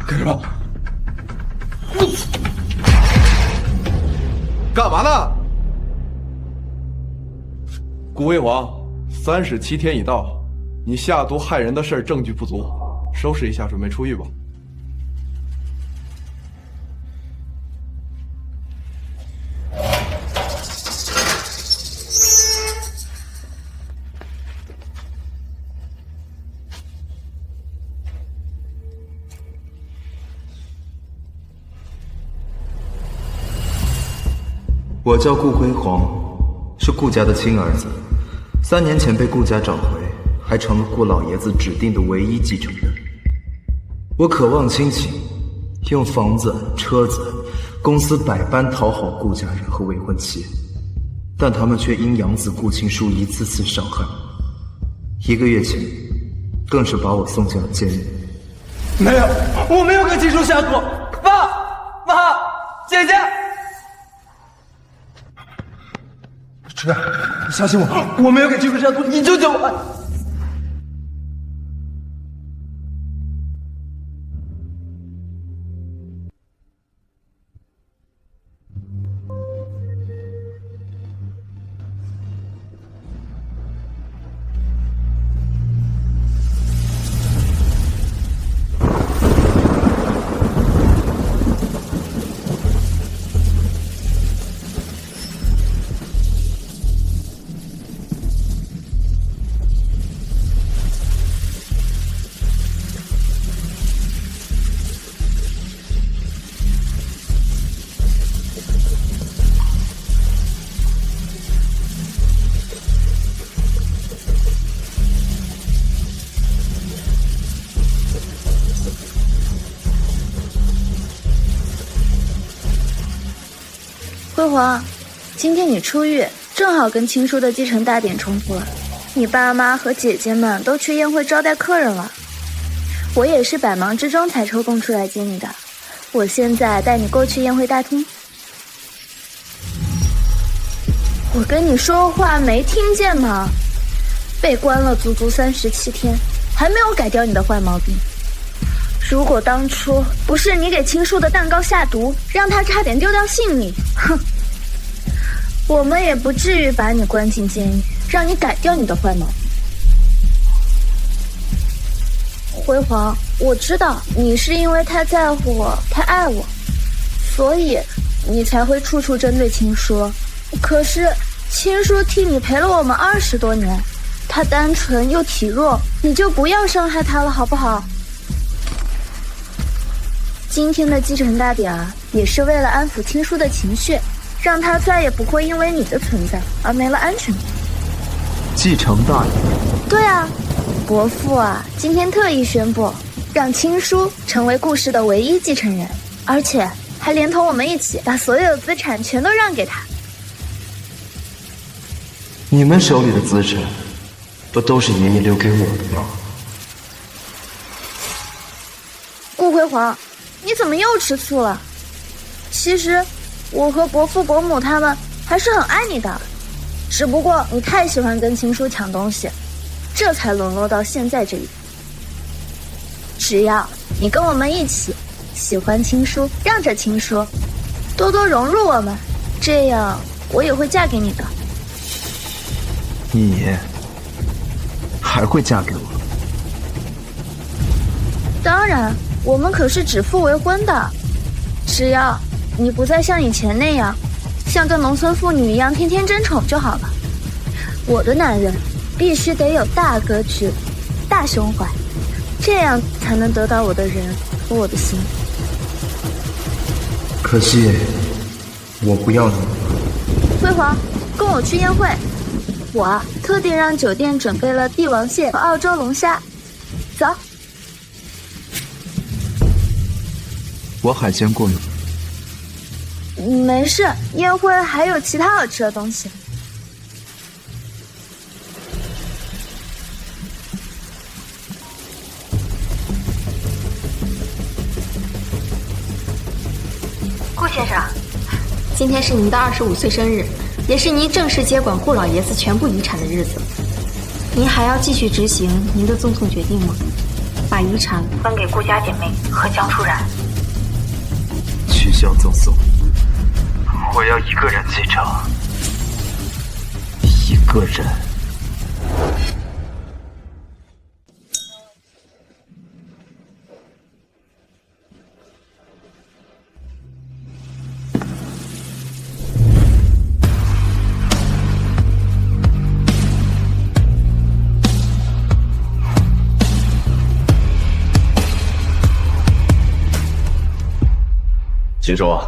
干什么？干嘛呢？顾威皇，37天已到，你下毒害人的事证据不足，收拾一下，准备出狱吧。我叫顾辉煌，是顾家的亲儿子，3年前被顾家找回，还成了顾老爷子指定的唯一继承人。我渴望亲情，用房子、车子、公司百般讨好顾家人和未婚妻，但他们却因养子顾青书一次次伤害我。1个月前，更是把我送进了监狱。没有，我没有给青书下毒。爸妈，姐姐。池干，你相信我，我没有给青书下毒，你救救我！辉煌，今天你出狱，正好跟青书的继承大典冲突了。你爸妈和姐姐们都去宴会招待客人了，我也是百忙之中才抽空出来接你的。我现在带你过去宴会大厅。我跟你说话没听见吗？被关了足足37天，还没有改掉你的坏毛病。如果当初不是你给青书的蛋糕下毒，让他差点丢掉性命，哼，我们也不至于把你关进监狱，让你改掉你的坏毛病。辉煌，我知道你是因为太在乎我，太爱我，所以你才会处处针对青书。可是青书替你陪了我们20多年，他单纯又体弱，你就不要伤害他了，好不好？今天的继承大典啊，也是为了安抚青书的情绪，让他再也不会因为你的存在而没了安全感。继承大典？对啊，伯父啊，今天特意宣布，让青书成为顾氏的唯一继承人，而且还连同我们一起把所有资产全都让给他。你们手里的资产，不都是爷爷留给我的吗？顾辉煌，你怎么又吃醋了？其实我和伯父伯母他们还是很爱你的，只不过你太喜欢跟青书抢东西，这才沦落到现在这一步。只要你跟我们一起喜欢青书，让着青书，多多融入我们，这样我也会嫁给你的。你还会嫁给我？当然，我们可是指腹为婚的，只要你不再像以前那样，像个农村妇女一样天天争宠就好了。我的男人必须得有大格局、大胸怀，这样才能得到我的人和我的心。可惜，我不要你。辉煌，跟我去宴会。我特地让酒店准备了帝王蟹和澳洲龙虾，走。我海鲜过敏。没事，宴会还有其他好吃的东西。顾先生，今天是您的25岁生日，也是您正式接管顾老爷子全部遗产的日子。您还要继续执行您的赠送决定吗？把遗产分给顾家姐妹和江初然。取消赠送，我要一个人继承，一个人。秦叔，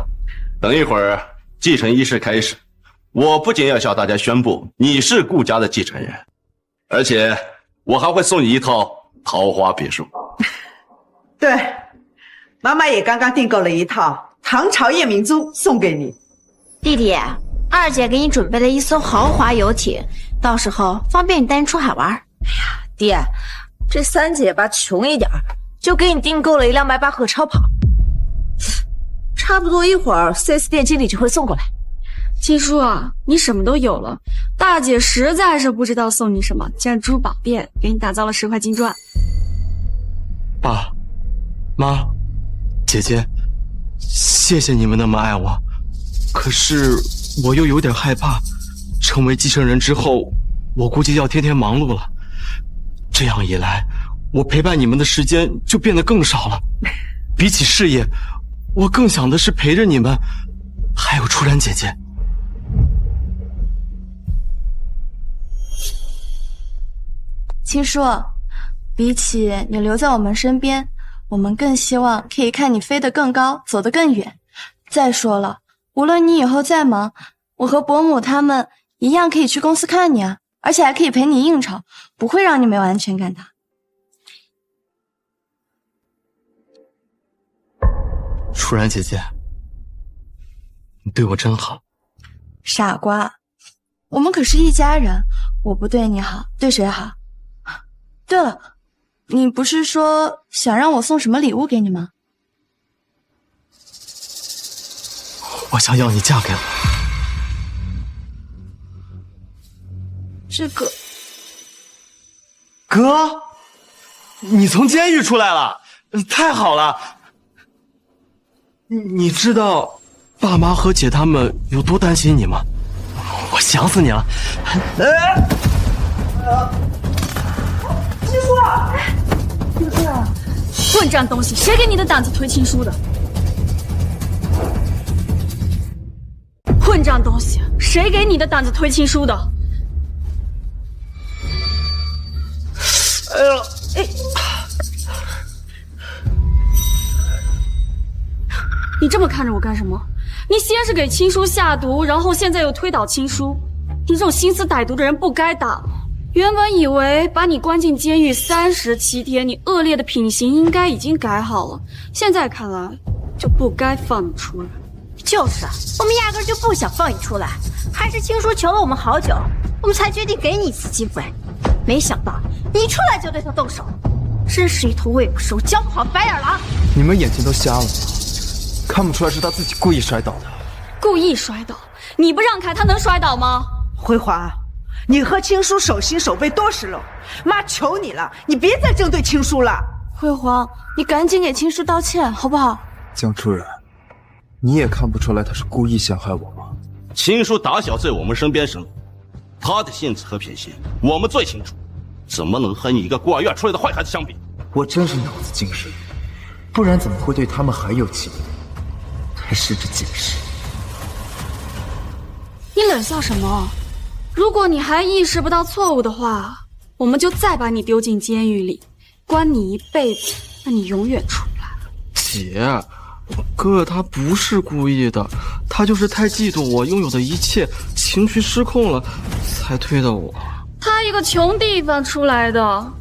等一会儿继承仪式开始，我不仅要向大家宣布你是顾家的继承人，而且我还会送你一套桃花别墅。对，妈妈也刚刚订购了一套唐朝夜明珠送给你。弟弟，二姐给你准备了一艘豪华游艇，到时候方便你带你出海玩。爹，这三姐吧穷一点，就给你订购了一辆迈巴赫超跑。差不多一会儿 4S 店经理就会送过来。七叔啊，你什么都有了，大姐实在是不知道送你什么，竟然珠宝店给你打造了10块金钻。爸妈姐姐，谢谢你们那么爱我，可是我又有点害怕，成为继承人之后，我估计要天天忙碌了，这样一来，我陪伴你们的时间就变得更少了。比起事业，我更想的是陪着你们，还有初然姐姐。七叔，比起你留在我们身边，我们更希望可以看你飞得更高，走得更远。再说了，无论你以后再忙，我和伯母他们一样可以去公司看你啊，而且还可以陪你应酬，不会让你没有安全感的。初然姐姐，你对我真好。傻瓜，我们可是一家人，我不对你好，对谁好？对了，你不是说想让我送什么礼物给你吗？我想要你嫁给我。这个，哥，你从监狱出来了，太好了。你知道爸妈和姐他们有多担心你吗？我想死你了。七叔，混账东西，谁给你的胆子推亲书的？混账东西，谁给你的胆子推亲书的？哎呦，你这么看着我干什么？你先是给亲叔下毒，然后现在又推倒亲叔，你这种心思歹毒的人不该打。原本以为把你关进监狱37天，你恶劣的品行应该已经改好了，现在看来就不该放你出来。就是啊，我们压根就不想放你出来，还是亲叔求了我们好久，我们才决定给你一次机会。没想到你一出来就对他动手，真是一头喂不熟、教不好的白眼狼。你们眼睛都瞎了吗？看不出来是他自己故意摔倒的。故意摔倒？你不让开，他能摔倒吗？辉华，你和青叔手心手背多是漏，妈求你了，你别再针对青叔了。辉煌，你赶紧给青叔道歉好不好？江初然，你也看不出来他是故意陷害我吗？秦叔打小在我们身边生活，他的性子和品行我们最清楚，怎么能和你一个孤儿院出来的坏孩子相比？我真是脑子进水，不然怎么会对他们还有情谊？还试着解释。你冷笑什么？如果你还意识不到错误的话，我们就再把你丢进监狱里，关你一辈子，让你永远出不来。姐，哥他不是故意的，他就是太嫉妒我拥有的一切，情绪失控了，才推的我。他一个穷地方出来的，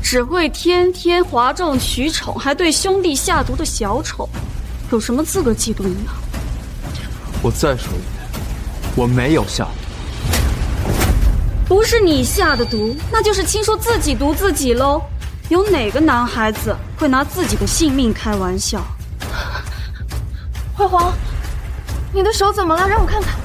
只会天天哗众取宠，还对兄弟下毒的小丑，有什么资格嫉妒你呢？我再说一遍，我没有下毒。不是你下的毒，那就是亲叔自己毒自己喽。有哪个男孩子会拿自己的性命开玩笑？辉煌，你的手怎么了？让我看看。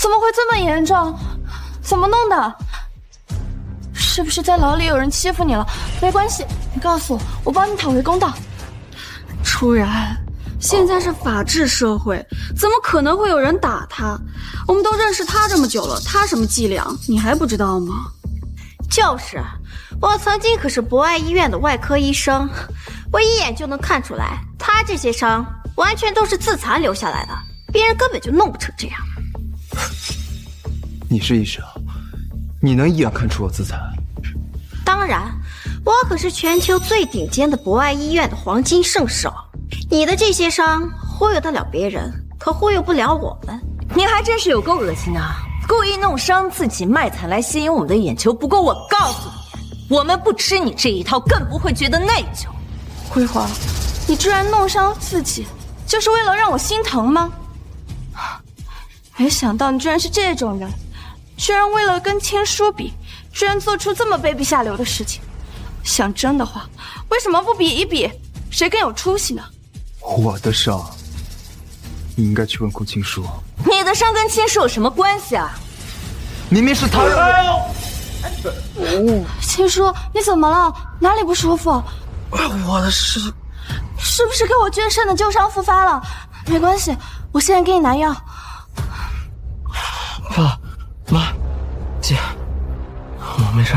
怎么会这么严重？怎么弄的？是不是在牢里有人欺负你了？没关系，你告诉我，我帮你讨回公道。初然，现在是法治社会，怎么可能会有人打他？我们都认识他这么久了，他什么伎俩，你还不知道吗？就是，我曾经可是博爱医院的外科医生，我一眼就能看出来，他这些伤完全都是自残留下来的，别人根本就弄不成这样。你是医生，你能一眼看出我自残？当然，我可是全球最顶尖的博爱医院的黄金圣手。你的这些伤忽悠得了别人，可忽悠不了我们。你还真是有够恶心的，故意弄伤自己卖惨来吸引我们的眼球。不过我告诉你，我们不吃你这一套，更不会觉得内疚。辉煌，你居然弄伤自己，就是为了让我心疼吗？没想到你居然是这种人，居然为了跟青书比，居然做出这么卑鄙下流的事情。想真的话，为什么不比一比，谁更有出息呢？我的伤，你应该去问顾青书。你的伤跟青书有什么关系啊？明明是他让青书，你怎么了？哪里不舒服？我的是不是给我捐肾的旧伤复发了？没关系，我现在给你拿药。爸妈姐，我没事。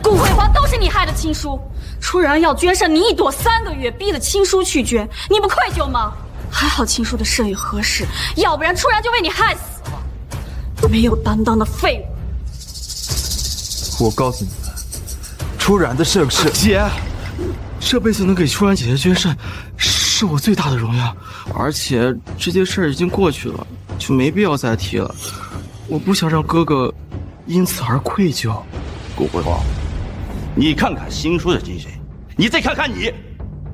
顾辉煌都是你害的，青书。初然要捐肾，你一躲3个月，逼得青书去捐，你不愧疚吗？还好青书的肾与合适，要不然初然就被你害死了。没有担当的废物！我告诉你们，初然的肾是姐，这辈子能给初然姐姐捐肾，是我最大的荣耀。而且这件事已经过去了，就没必要再提了。我不想让哥哥因此而愧疚。顾辉煌，你看看新书的精神，你再看看你，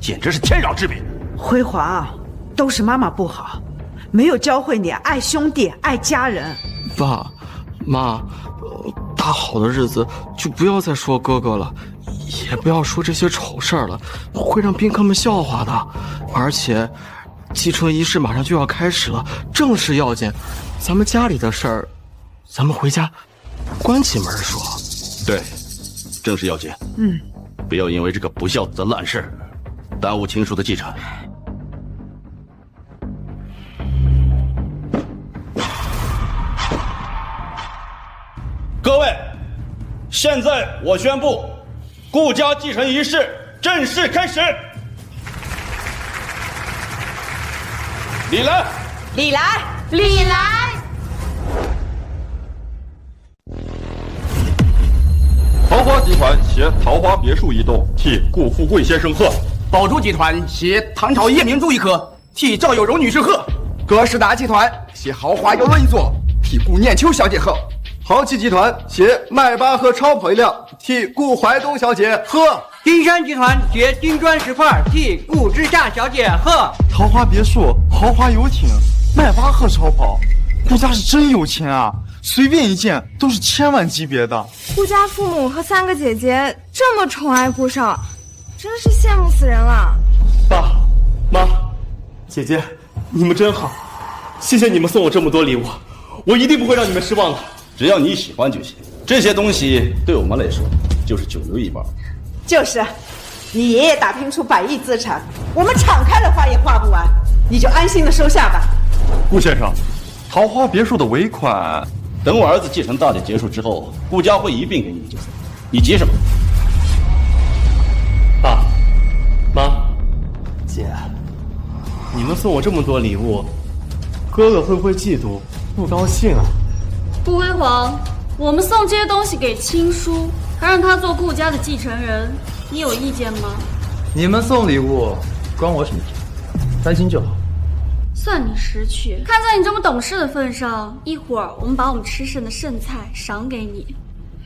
简直是天壤之别。辉煌，都是妈妈不好，没有教会你爱兄弟、爱家人。爸妈，大好的日子就不要再说哥哥了，也不要说这些丑事儿了，会让宾客们笑话的。而且继承仪式马上就要开始了，正事要紧，咱们家里的事儿，咱们回家关起门说。对，正事要紧。不要因为这个不孝子的烂事耽误青书的继承。各位，现在我宣布，顾家继承仪式正式开始。李来，李来，李来。桃花集团携桃花别墅一栋替顾富贵先生贺。宝珠集团携唐朝夜明珠一颗替赵有柔女士贺。格士达集团携豪华游轮一座替顾念秋小姐贺。豪气集团携迈巴赫超跑一辆替顾怀东小姐贺。金山集团携金砖石块替顾之夏小姐贺。桃花别墅、豪华游艇、迈巴赫超跑，顾家是真有钱啊！随便一件都是千万级别的。顾家父母和3个姐姐这么宠爱顾少，真是羡慕死人了。爸妈姐姐，你们真好，谢谢你们送我这么多礼物，我一定不会让你们失望的。只要你喜欢就行，这些东西对我们来说就是九牛一毛。就是，你爷爷打拼出100亿资产，我们敞开了花也花不完，你就安心的收下吧。顾先生，桃花别墅的尾款，等我儿子继承大典结束之后，顾家会一并给你们结算。你急什么？爸妈姐，你们送我这么多礼物，哥哥会不会嫉妒不高兴啊？顾辉煌，我们送这些东西给青书，还让他做顾家的继承人，你有意见吗？你们送礼物关我什么事？担心就好。算你识趣，看在你这么懂事的份上，一会儿我们把我们吃剩的剩菜赏给你，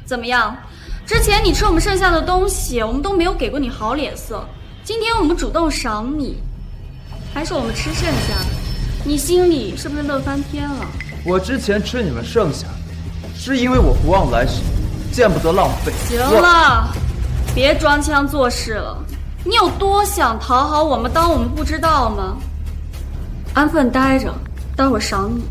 怎么样？之前你吃我们剩下的东西，我们都没有给过你好脸色，今天我们主动赏你，还是我们吃剩下的，你心里是不是乐翻天了？我之前吃你们剩下，是因为我不忘来时，见不得浪费。行了，别装腔作势了，你有多想讨好我们，当我们不知道吗？安分待着，待会儿赏你。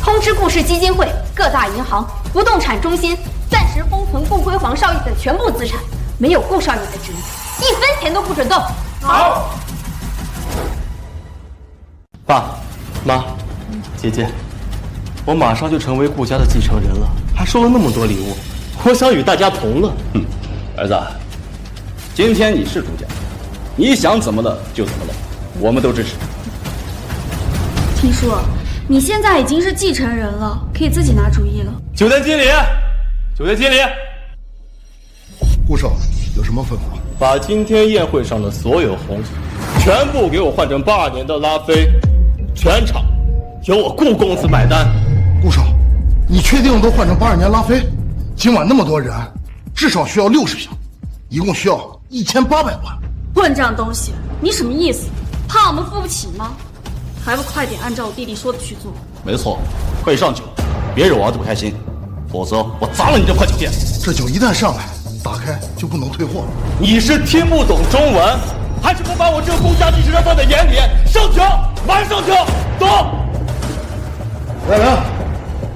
通知顾氏基金会、各大银行、不动产中心暂时封存顾辉煌少爷的全部资产，没有顾少爷的旨意，1分钱都不准动。好。爸、妈、姐姐，我马上就成为顾家的继承人了，还收了那么多礼物，我想与大家同乐。儿子，今天你是顾家，你想怎么了就怎么了，我们都支持。听叔，你现在已经是继承人了，可以自己拿主意了。酒店经理，顾少有什么吩咐？把今天宴会上的所有红酒全部给我换成82年的拉菲，全场由我顾公子买单。顾少，你确定都换成82年拉菲？今晚那么多人，至少需要60瓶，一共需要1800万。混账东西，你什么意思？怕我们付不起吗？还不快点按照我弟弟说的去做？没错，快上酒，别惹我儿子不开心，否则我砸了你这块酒店。这酒一旦上来，打开就不能退货了。你是听不懂中文，还是不把我这个顾家继承人放在眼里？上酒，马上上酒，走！来人，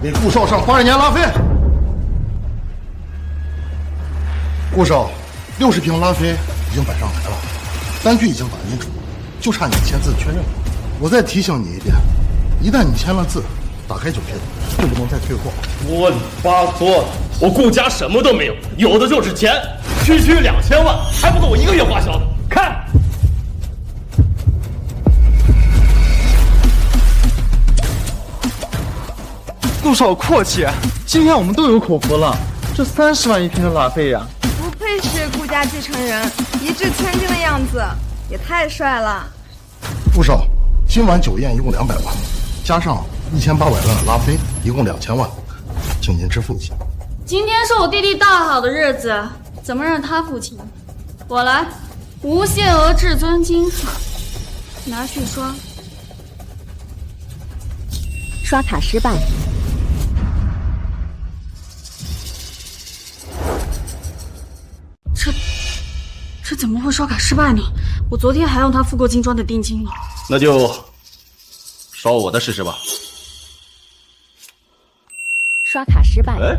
给顾少上82年拉菲。顾少，60瓶拉菲已经摆上来了，单据已经打印出，就差你签字确认了。我再提醒你一遍，一旦你签了字，打开酒瓶就不能再退货。啰里吧嗦，我顾家什么都没有，有的就是钱，区2000万，还不够我1个月花销的。看，顾少阔气，今天我们都有口福了。这30万一瓶的拉菲呀！不愧是顾家继承人，一掷千金的样子，也太帅了。顾少，今晚酒宴一共200万，加上1800万的拉菲，一共2000万，请您支付一下。今天是我弟弟大好的日子，怎么让他付钱？我来，无限额至尊金，拿去刷。刷卡失败。这怎么会刷卡失败呢？我昨天还让他付过金砖的定金呢。那就刷我的试试吧。刷卡失败。哎，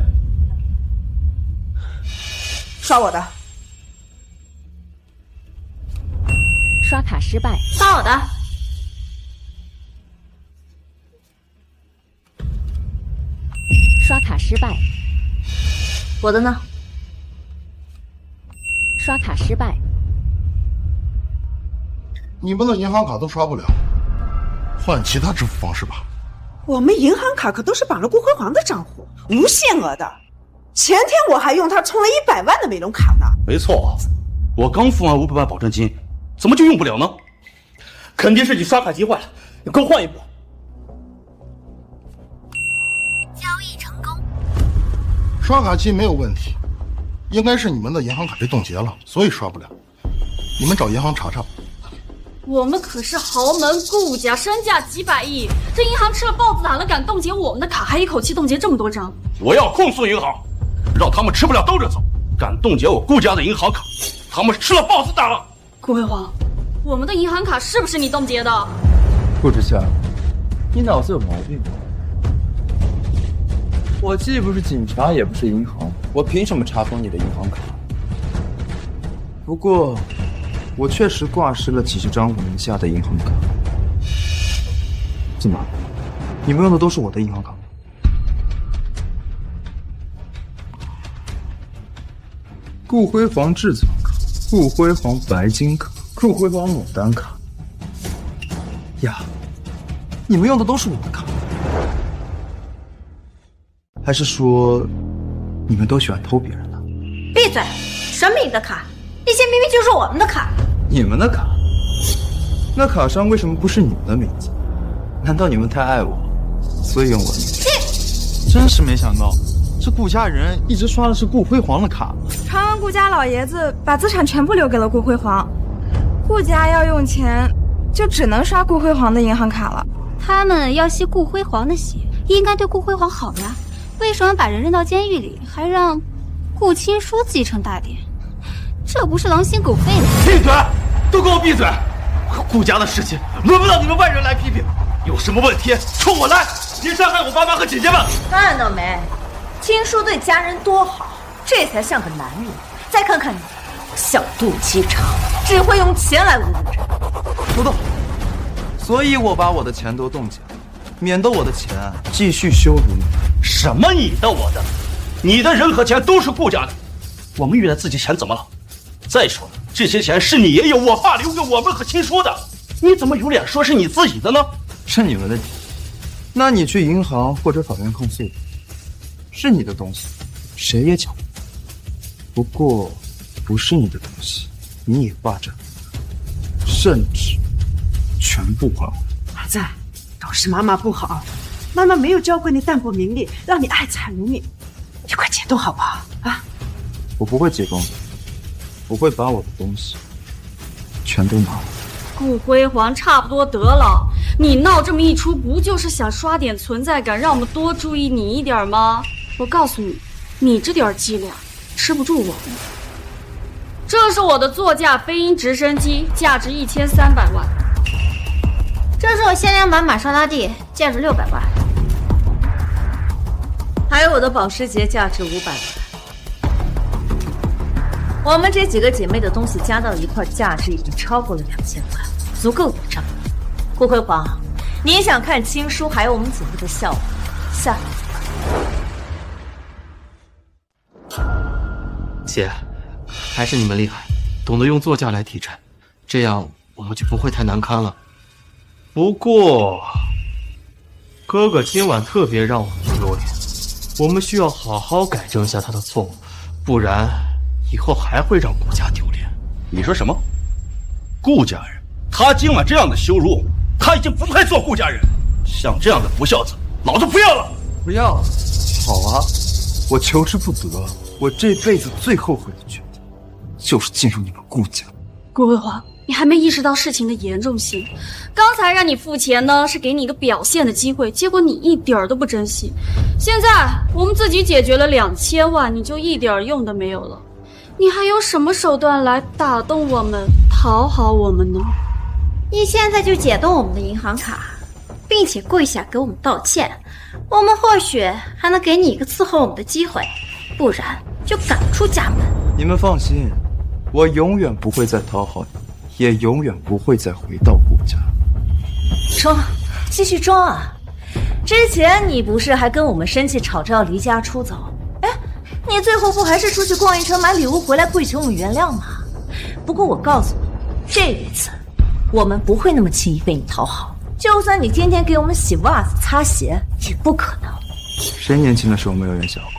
刷我的。刷卡失败。刷我的。刷卡失败。我的呢？刷卡失败。你们的银行卡都刷不了，换其他支付方式吧。我们银行卡可都是绑了顾辉煌的账户，无限额的。前天我还用它充了100万的美容卡呢。没错，我刚付完500万保证金，怎么就用不了呢？肯定是你刷卡机坏了，你给我换一部。交易成功。刷卡机没有问题，应该是你们的银行卡被冻结了，所以刷不了。你们找银行查查吧。我们可是豪门顾家，身价几百亿，这银行吃了豹子胆了，敢冻结我们的卡，还一口气冻结这么多张。我要控诉银行，让他们吃不了兜着走，敢冻结我顾家的银行卡，他们吃了豹子胆了。顾辉煌，我们的银行卡是不是你冻结的？顾之夏，你脑子有毛病。我既不是警察，也不是银行，我凭什么查封你的银行卡？不过，我确实挂失了几十张我名下的银行卡。怎么，你们用的都是我的银行卡吗？顾辉煌至尊卡、顾辉煌白金卡、顾辉煌牡丹卡。呀，你们用的都是我的卡？还是说，你们都喜欢偷别人的？闭嘴！什么你的卡？那些明明就是我们的卡。你们的卡？那卡上为什么不是你们的名字？难道你们太爱我，所以用我的名字？真是没想到，这顾家人一直刷的是顾辉煌的卡。传闻顾家老爷子把资产全部留给了顾辉煌，顾家要用钱，就只能刷顾辉煌的银行卡了。他们要吸顾辉煌的血，应该对顾辉煌好呀。为什么把人扔到监狱里，还让顾青书继承大典？这不是狼心狗肺的？闭嘴！都给我闭嘴！顾家的事情轮不到你们外人来批评，有什么问题冲我来！别伤害我爸妈和姐姐们！看到没，青叔对家人多好，这才像个男人。再看看你，小肚鸡肠，只会用钱来侮辱人。不动。所以我把我的钱都冻结了，免得我的钱继续羞辱你。什么你的我的？你的人和钱都是顾家的，我们约了自己钱怎么了？再说了，这些钱是你爷爷我爸留给我们和亲叔的，你怎么有脸说是你自己的呢？是你们的钱，那你去银行或者法院控诉，是你的东西，谁也抢不走。不过，不是你的东西，你也霸占，甚至全部还我。儿子，都是妈妈不好，妈妈没有教过你淡泊名利，让你爱财如命。你快解冻好不好啊？我不会解冻的，我会把我的东西全都拿了。顾辉煌，差不多得了，你闹这么一出，不就是想刷点存在感，让我们多注意你一点吗？我告诉你，你这点伎俩吃不住我们。这是我的座驾飞鹰直升机，价值1300万。这是我限量版玛莎拉蒂，价值600万。还有我的保时捷，价值500万。我们这几个姐妹的东西加到一块，价值已经超过了2000万，足够你账。顾辉煌，你想看青叔还有我们姐妹的笑话，下来再看。姐，还是你们厉害，懂得用座驾来提振，这样我们就不会太难堪了。不过，哥哥今晚特别让我们丢脸，我们需要好好改正一下他的错误，不然以后还会让顾家丢脸。你说什么？顾家人？他今晚这样的羞辱，他已经不配做顾家人。像这样的不孝子，老子不要了！不要，好啊，我求之不得。我这辈子最后悔的决定，就是进入你们顾家。顾辉煌，你还没意识到事情的严重性。刚才让你付钱呢，是给你一个表现的机会，结果你一点儿都不珍惜。现在我们自己解决了2000万，你就一点用都没有了。你还有什么手段来打动我们、讨好我们呢？你现在就解冻我们的银行卡，并且跪下给我们道歉，我们或许还能给你一个伺候我们的机会，不然就赶出家门。你们放心，我永远不会再讨好你，也永远不会再回到顾家。装，继续装啊！之前你不是还跟我们生气吵着要离家出走？哎，你最后不还是出去逛一圈买礼物回来跪求我们原谅吗？不过我告诉你，这一次我们不会那么轻易被你讨好。就算你天天给我们洗袜子、擦鞋，也不可能。谁年轻的时候没有人想过？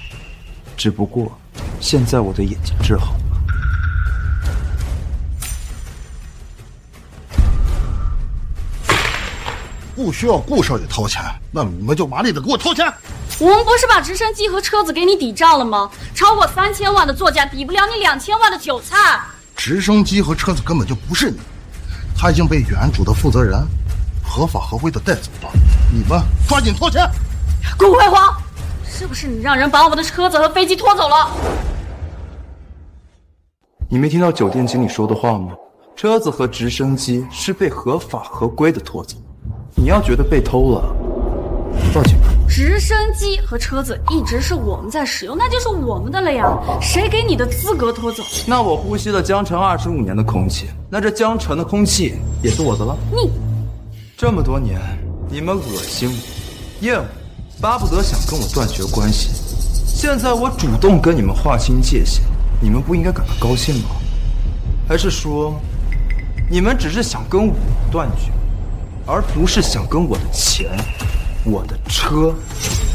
只不过现在我的眼睛治好了。不需要顾少爷掏钱，那你们就麻利的给我掏钱。我们不是把直升机和车子给你抵账了吗？超过3000万的座驾抵不了你2000万的韭菜。直升机和车子根本就不是你，他已经被原主的负责人合法合规的带走了。你们抓紧掏钱！顾辉煌，是不是你让人把我们的车子和飞机拖走了？你没听到酒店经理说的话吗？车子和直升机是被合法合规的拖走。你要觉得被偷了，报警吧。直升机和车子一直是我们在使用，那就是我们的了呀，谁给你的资格拖走？那我呼吸了江城25年的空气，那这江城的空气也是我的了。你这么多年，你们恶心我、厌我，巴不得想跟我断绝关系。现在我主动跟你们划清界限，你们不应该感到高兴吗？还是说，你们只是想跟我断绝？而不是想跟我的钱、我的车、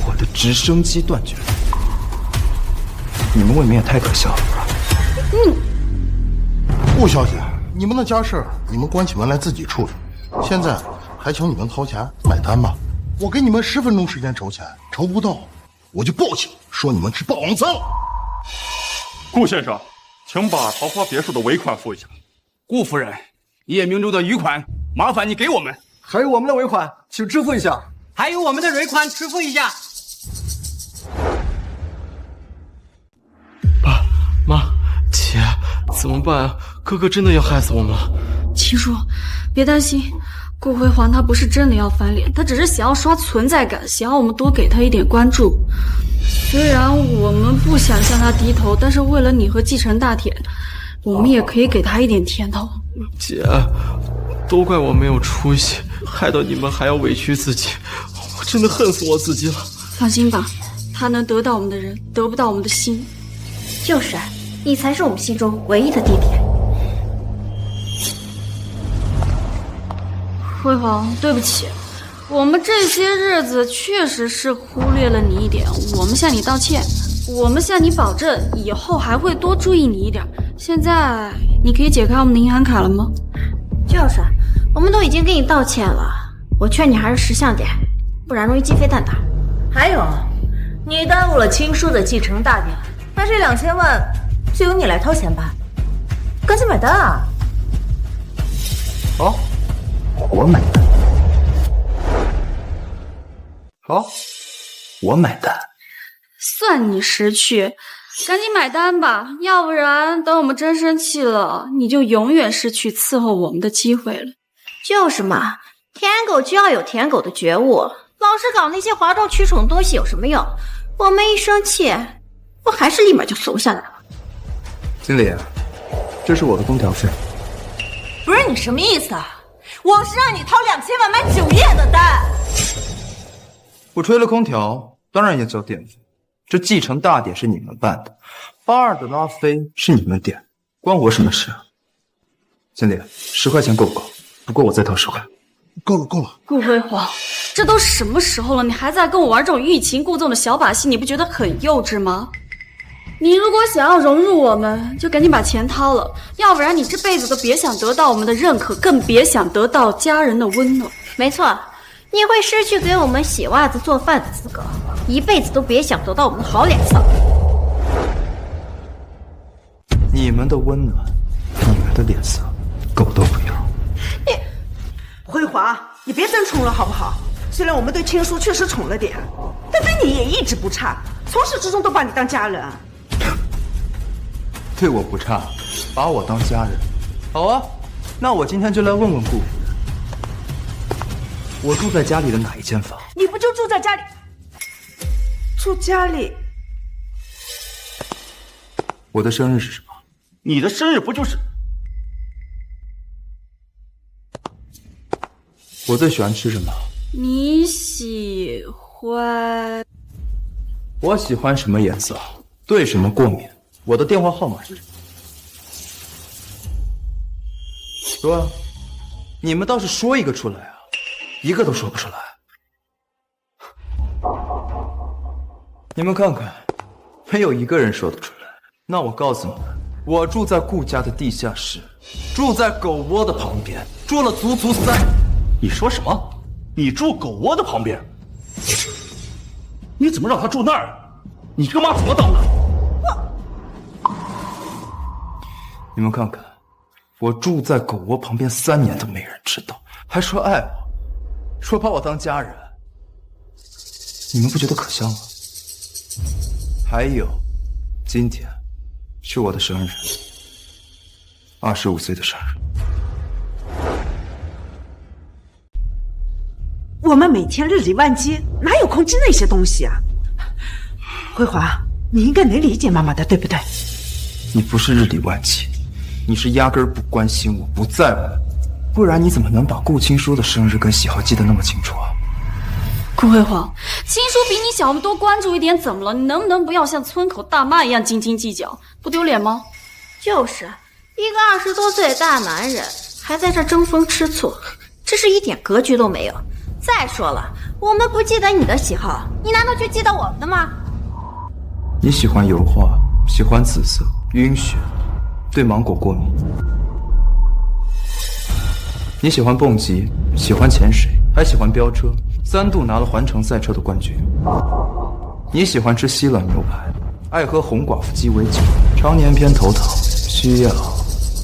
我的直升机断绝。你们未免也太可笑了吧！顾小姐，你们的家事你们关起门来自己处理，现在还求你们掏钱买单吧。我给你们10分钟时间筹钱，筹不到我就报警，说你们是霸王餐。顾先生，请把桃花别墅的尾款付一下。顾夫人，夜明珠的余款麻烦你给我们。还有我们的尾款，请支付一下。还有我们的尾款，支付一下。爸妈姐，怎么办啊？哥哥真的要害死我们了？秦叔，别担心，顾辉煌他不是真的要翻脸，他只是想要刷存在感，想要我们多给他一点关注。虽然我们不想向他低头，但是为了你和继承大典，我们也可以给他一点甜头。姐，都怪我没有出息，害得你们还要委屈自己，我真的恨死我自己了。放心吧，他能得到我们的人，得不到我们的心。就是，你才是我们心中唯一的弟弟。辉煌，对不起，我们这些日子确实是忽略了你一点，我们向你道歉，我们向你保证，以后还会多注意你一点。现在你可以解开我们的银行卡了吗？就是，我们都已经给你道歉了，我劝你还是识相点，不然容易鸡飞蛋打。还有，你耽误了亲叔的继承大典，那这2000万就由你来掏钱吧，赶紧买单啊！好，我买单。好，我买单。算你识趣，赶紧买单吧，要不然等我们真生气了，你就永远失去伺候我们的机会了。就是嘛，舔狗就要有舔狗的觉悟，老是搞那些哗众取宠的东西有什么用？我们一生气，我还是立马就怂下来了。经理，这是我的空调费。不是你什么意思啊？我是让你掏2000万买酒业的单。我吹了空调，当然要交电费。这继承大典是你们办的，巴尔的拉菲是你们点，关我什么事啊？经理，10块钱够不够？不够我再掏10块。够了，够了。顾辉煌，这都什么时候了，你还在跟我玩这种欲擒故纵的小把戏，你不觉得很幼稚吗？你如果想要融入我们，就赶紧把钱掏了，要不然你这辈子都别想得到我们的认可，更别想得到家人的温暖。没错，你会失去给我们洗袜子做饭的资格，一辈子都别想得到我们的好脸色。你们的温暖，你们的脸色，狗都不要。辉煌，你别争宠了好不好？虽然我们对亲叔确实宠了点，但对你也一直不差，从始至终都把你当家人。对我不差，把我当家人。好啊，那我今天就来问问顾，我住在家里的哪一间房？你不就住在家里？住家里？我的生日是什么？你的生日不就是？我最喜欢吃什么？你喜欢？我喜欢什么颜色？对什么过敏？我的电话号码是什么？说啊，你们倒是说一个出来啊！一个都说不出来。你们看看，没有一个人说得出来。那我告诉你们，我住在顾家的地下室，住在狗窝的旁边，住了足足3。你说什么？你住狗窝的旁边？你怎么让他住那儿？你这个妈怎么当的？你们看看，我住在狗窝旁边3年都没人知道，还说爱我，说把我当家人，你们不觉得可笑吗？还有，今天是我的生日，25岁的生日。我们每天日理万机，哪有空记那些东西啊？辉煌，你应该能理解妈妈的，对不对？你不是日理万机，你是压根儿不关心我，不在乎，不然你怎么能把顾青书的生日跟喜好记得那么清楚啊？顾辉煌，青书比你小，我们多关注一点怎么了？你能不能不要像村口大妈一样斤斤计较，不丢脸吗？就是一个20多岁的大男人，还在这争风吃醋，这是一点格局都没有。再说了，我们不记得你的喜好，你难道就记得我们的吗？你喜欢油画，喜欢紫色，晕血，对芒果过敏。你喜欢蹦极，喜欢潜水，还喜欢飙车，3度拿了环城赛车的冠军。你喜欢吃西冷牛排，爱喝红寡妇鸡尾酒，常年偏头疼，需要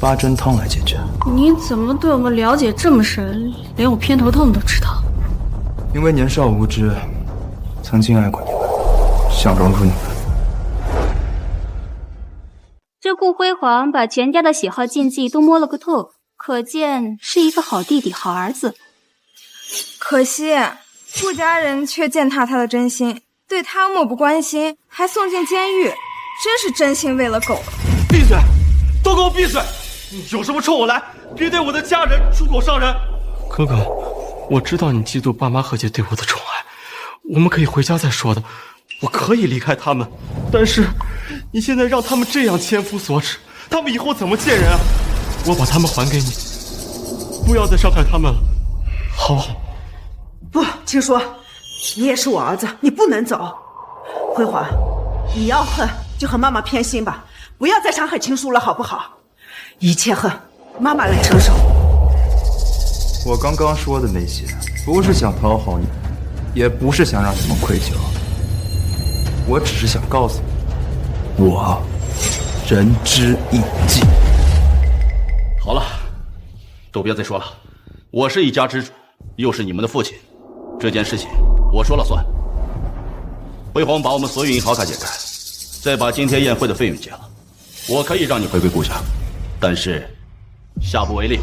8珍汤来解决。你怎么对我们了解这么深，连我偏头痛都知道？因为年少无知，曾经爱过你们，想融入你们。这这顾辉煌把全家的喜好禁忌都摸了个透，可见是一个好弟弟、好儿子。可惜顾家人却践踏他的真心，对他漠不关心，还送进监狱，真是真心喂了狗了。闭嘴！都给我闭嘴！有什么冲我来，别对我的家人出口伤人。哥哥，我知道你嫉妒爸妈和姐对我的宠爱，我们可以回家再说的。我可以离开他们，但是你现在让他们这样千夫所指，他们以后怎么见人啊？我把他们还给你，不要再伤害他们了，好不好？不，青书，你也是我儿子，你不能走。辉煌，你要恨就和妈妈偏心吧，不要再伤害青书了，好不好？一切恨，妈妈来承受。我刚刚说的那些，不是想讨好你，也不是想让你们愧疚，我只是想告诉你，我仁至义尽。好了，都别再说了，我是一家之主，又是你们的父亲，这件事情我说了算。辉煌把我们所有银行卡解开，再把今天宴会的费用结了，我可以让你回归顾家，但是下不为例。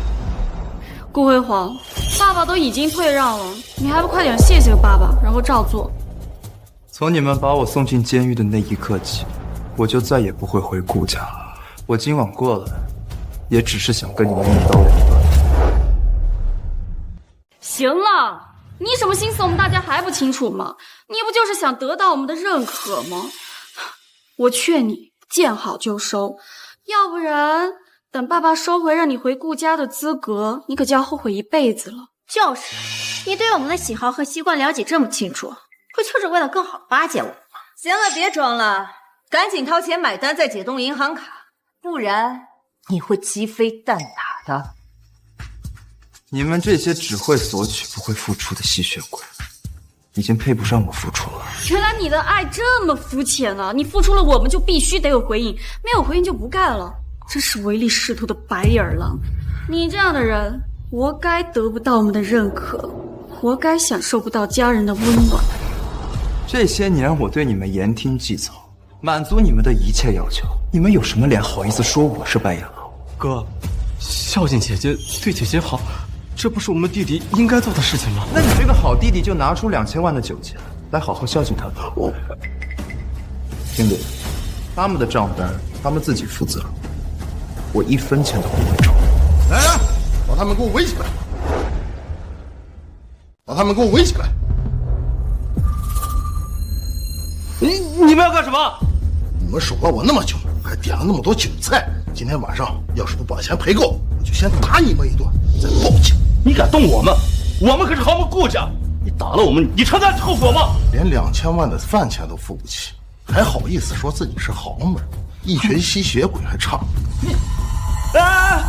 顾辉煌，爸爸都已经退让了，你还不快点谢谢爸爸，然后照做。从你们把我送进监狱的那一刻起，我就再也不会回顾家了。我今晚过来，也只是想跟你们一刀两断。行了，你什么心思我们大家还不清楚吗？你不就是想得到我们的认可吗？我劝你见好就收，要不然等爸爸收回让你回顾家的资格，你可就要后悔一辈子了。就是，你对我们的喜好和习惯了解这么清楚，不就是为了更好巴结我们吗？行了，别装了，赶紧掏钱买单，再解冻银行卡，不然你会鸡飞蛋打的。你们这些只会索取不会付出的吸血鬼，已经配不上我付出了。原来你的爱这么肤浅啊！你付出了，我们就必须得有回应，没有回应就不干了。真是唯利是图的白眼狼！你这样的人，活该得不到我们的认可，活该享受不到家人的温暖。这些年我对你们言听计从，满足你们的一切要求，你们有什么脸好意思说我是白眼狼？哥，孝敬姐姐，对姐姐好，这不是我们弟弟应该做的事情吗？那你这个好弟弟就拿出2000万的酒钱来好好孝敬他吧。经理，他们的账单他们自己负责，我1分钱都不会抽。来人，把他们给我围起来！把他们给我围起来！你们要干什么？你们守了我那么久，还点了那么多酒菜，今天晚上要是不把钱赔够，我就先打你们一顿，再报警。你敢动我们？我们可是豪门顾家，你打了我们，你承担后果吗？连2000万的饭钱都付不起，还好意思说自己是豪门？一群吸血鬼还差。哎，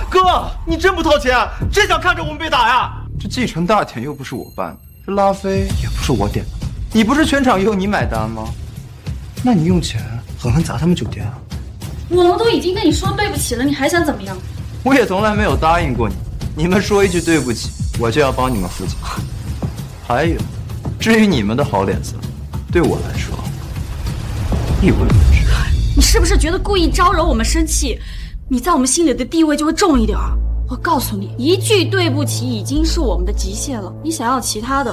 哥，你真不掏钱，真想看着我们被打呀？这继承大典又不是我办的，这拉菲也不是我点的，你不是全场由你买单吗？那你用钱狠狠砸他们酒店啊！我们都已经跟你说对不起了，你还想怎么样？我也从来没有答应过你，你们说一句对不起，我就要帮你们付钱。还有，至于你们的好脸色，对我来说一文不值。你是不是觉得故意招惹我们生气，你在我们心里的地位就会重一点？我告诉你，一句对不起已经是我们的极限了，你想要其他的，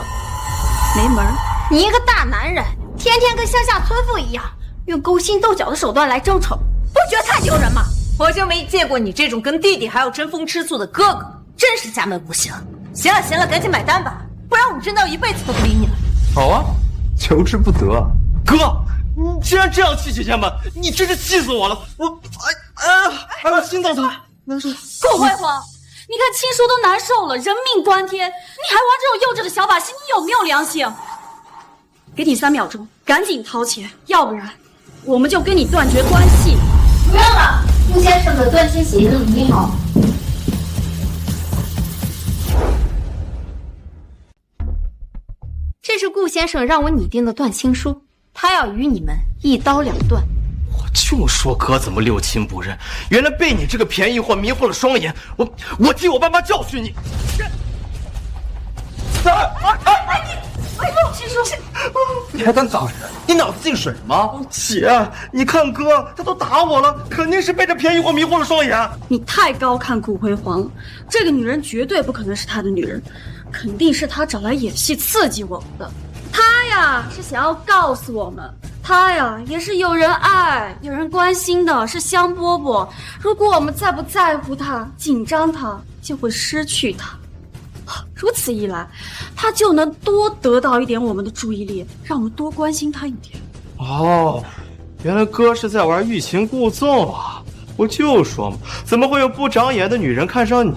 没门儿！你一个大男人，天天跟乡下村妇一样，用勾心斗角的手段来争宠，不觉得太丢人吗？我就没见过你这种跟弟弟还要争风吃醋的哥哥，真是家门不幸。行了行了，赶紧买单吧，不然我们真的要一辈子都不理你了。好啊，求之不得。哥，你竟然这样气姐姐们，你真是气死我了！我心脏疼，难受。顾辉煌，你看亲叔都难受了，人命关天，你还玩这种幼稚的小把戏，你有没有良心？给你3秒钟，赶紧掏钱，要不然我们就跟你断绝关系。不用了，顾先生的断亲协议都拟定好。这是顾先生让我拟定的断亲书，他要与你们一刀两断。我就说哥怎么六亲不认，原来被你这个便宜货迷惑了双眼，我替我爸妈教训你。亲叔，你还敢打人？你脑子进水吗？姐，你看哥，他都打我了，肯定是被这便宜货迷惑了双眼。你太高看顾辉煌，这个女人绝对不可能是他的女人，肯定是他找来演戏刺激我们的。他呀是想要告诉我们，他呀也是有人爱、有人关心的，是香饽饽。如果我们再不在乎他、紧张他，就会失去他。如此一来，他就能多得到一点我们的注意力，让我们多关心他一点。哦，原来哥是在玩欲擒故纵啊！我就说嘛，怎么会有不长眼的女人看上你？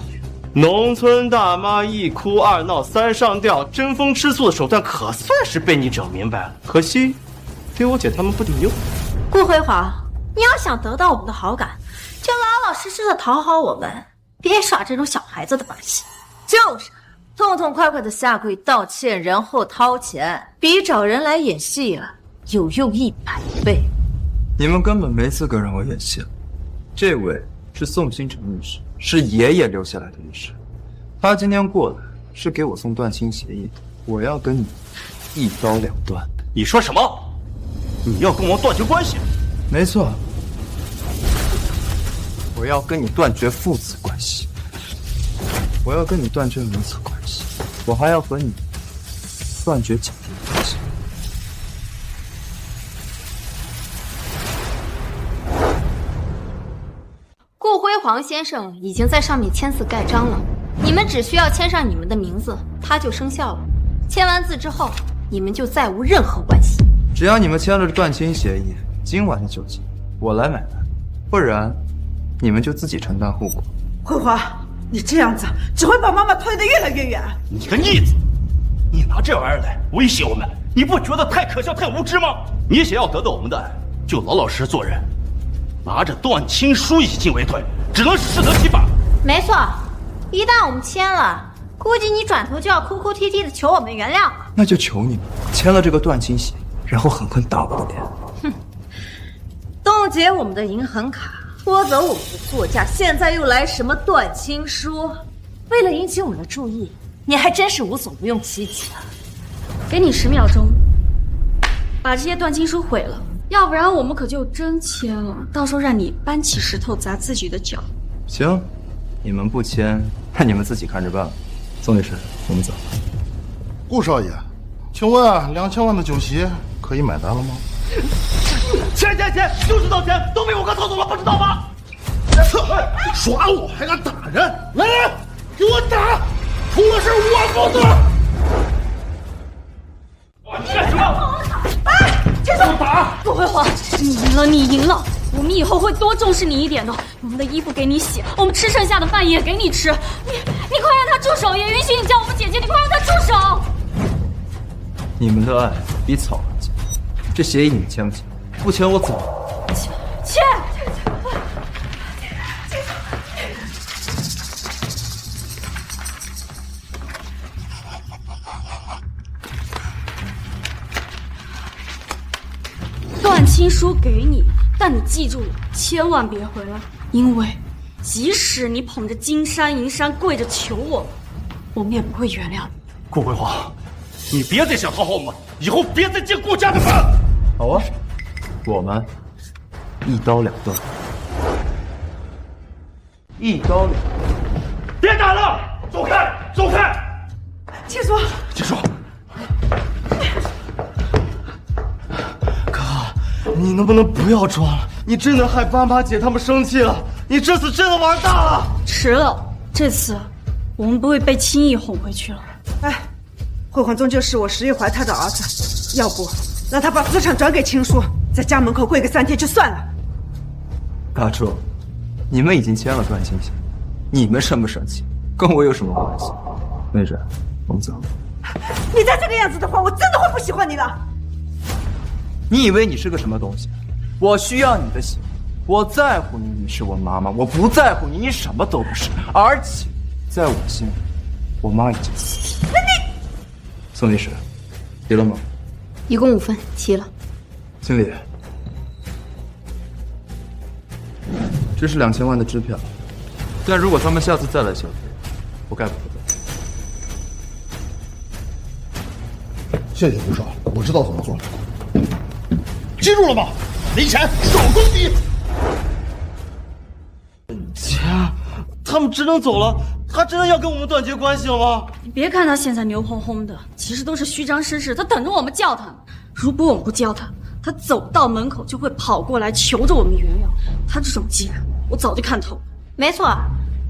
农村大妈一哭二闹三上吊，争风吃醋的手段可算是被你整明白了。可惜，对我姐他们不顶用。顾辉煌，你要想得到我们的好感，就老老实实的讨好我们，别耍这种小孩子的把戏。就是，痛痛快快的下跪道歉，然后掏钱，比找人来演戏啊有用100倍。你们根本没资格让我演戏了。这位是宋星辰律师，是爷爷留下来的律师。他今天过来是给我送断亲协议，我要跟你一刀两断。你说什么？你要跟我断绝关系？没错，我要跟你断绝父子关系，我要跟你断绝母子关系，我还要和你断绝姐弟关系。顾辉煌先生已经在上面签字盖章了，你们只需要签上你们的名字，它就生效了。签完字之后，你们就再无任何关系。只要你们签了断亲协议，今晚的酒席我来买单，不然你们就自己承担后果。辉煌，你这样子只会把妈妈推得越来越远。你个逆子，你拿这玩意儿来威胁我们，你不觉得太可笑、太无知吗？你想要得到我们的爱，就老老实实做人。拿着断亲书以进为退，只能适得其反。没错，一旦我们签了，估计你转头就要哭哭啼啼的求我们原谅了。那就求你们签了这个断亲协议，然后狠狠打我的脸。哼，冻结我们的银行卡，拖走我们的座驾，现在又来什么断亲书？为了引起我们的注意，你还真是无所不用其极啊！给你10秒钟，把这些断亲书毁了。要不然我们可就真签了，到时候让你搬起石头砸自己的脚。行，你们不签，那你们自己看着办。宋律师，我们走。顾少爷，请问2000万的酒席可以买单了吗？钱，就知道钱，都被我哥偷走了，不知道吗？耍我还敢打人！来，给我打！出了事我负责。你干什么？这种打！顾辉煌，你赢了！我们以后会多重视你一点的。我们的衣服给你洗，我们吃剩下的饭也给你吃。你快让他住手！也允许你叫我们姐姐，你快让他住手！你们的爱比草还紧，这协议你们签不签？不签我走。签！断亲书给你，但你记住了，千万别回来，因为即使你捧着金山银山跪着求我们也不会原谅你。顾辉煌，你别再想讨好我们，以后别再进顾家的门。好啊，我们一刀两断，一刀两断。别打了，走开，走开！青叔，青叔。你能不能不要装了？你真的害爸妈姐他们生气了，你这次真的玩大了。迟了，这次我们不会被轻易哄回去了。哎，慧环终究是我石玉怀他的儿子，要不让他把资产转给青叔，在家门口跪个3天就算了。大柱，你们已经签了断亲协议，你们生不生气跟我有什么关系？妹子，我们走。你再这个样子的话，我真的会不喜欢你了。你以为你是个什么东西？我需要你的喜欢，我在乎你，你是我妈妈；我不在乎你，你什么都不是。而且，在我心里，我妈已经死了。宋律师，齐了吗？一共5份，齐了。经理，这是2000万的支票，但如果他们下次再来消费，我概不负责。行，谢谢顾少，我知道怎么做。记住了吗？没钱手工逼。姐，他们真的走了？他真的要跟我们断绝关系了吗？你别看他现在牛哄哄的，其实都是虚张声势，他等着我们叫他。如果我们不叫他，他走到门口就会跑过来求着我们原谅。他这种贱人，我早就看透了。没错，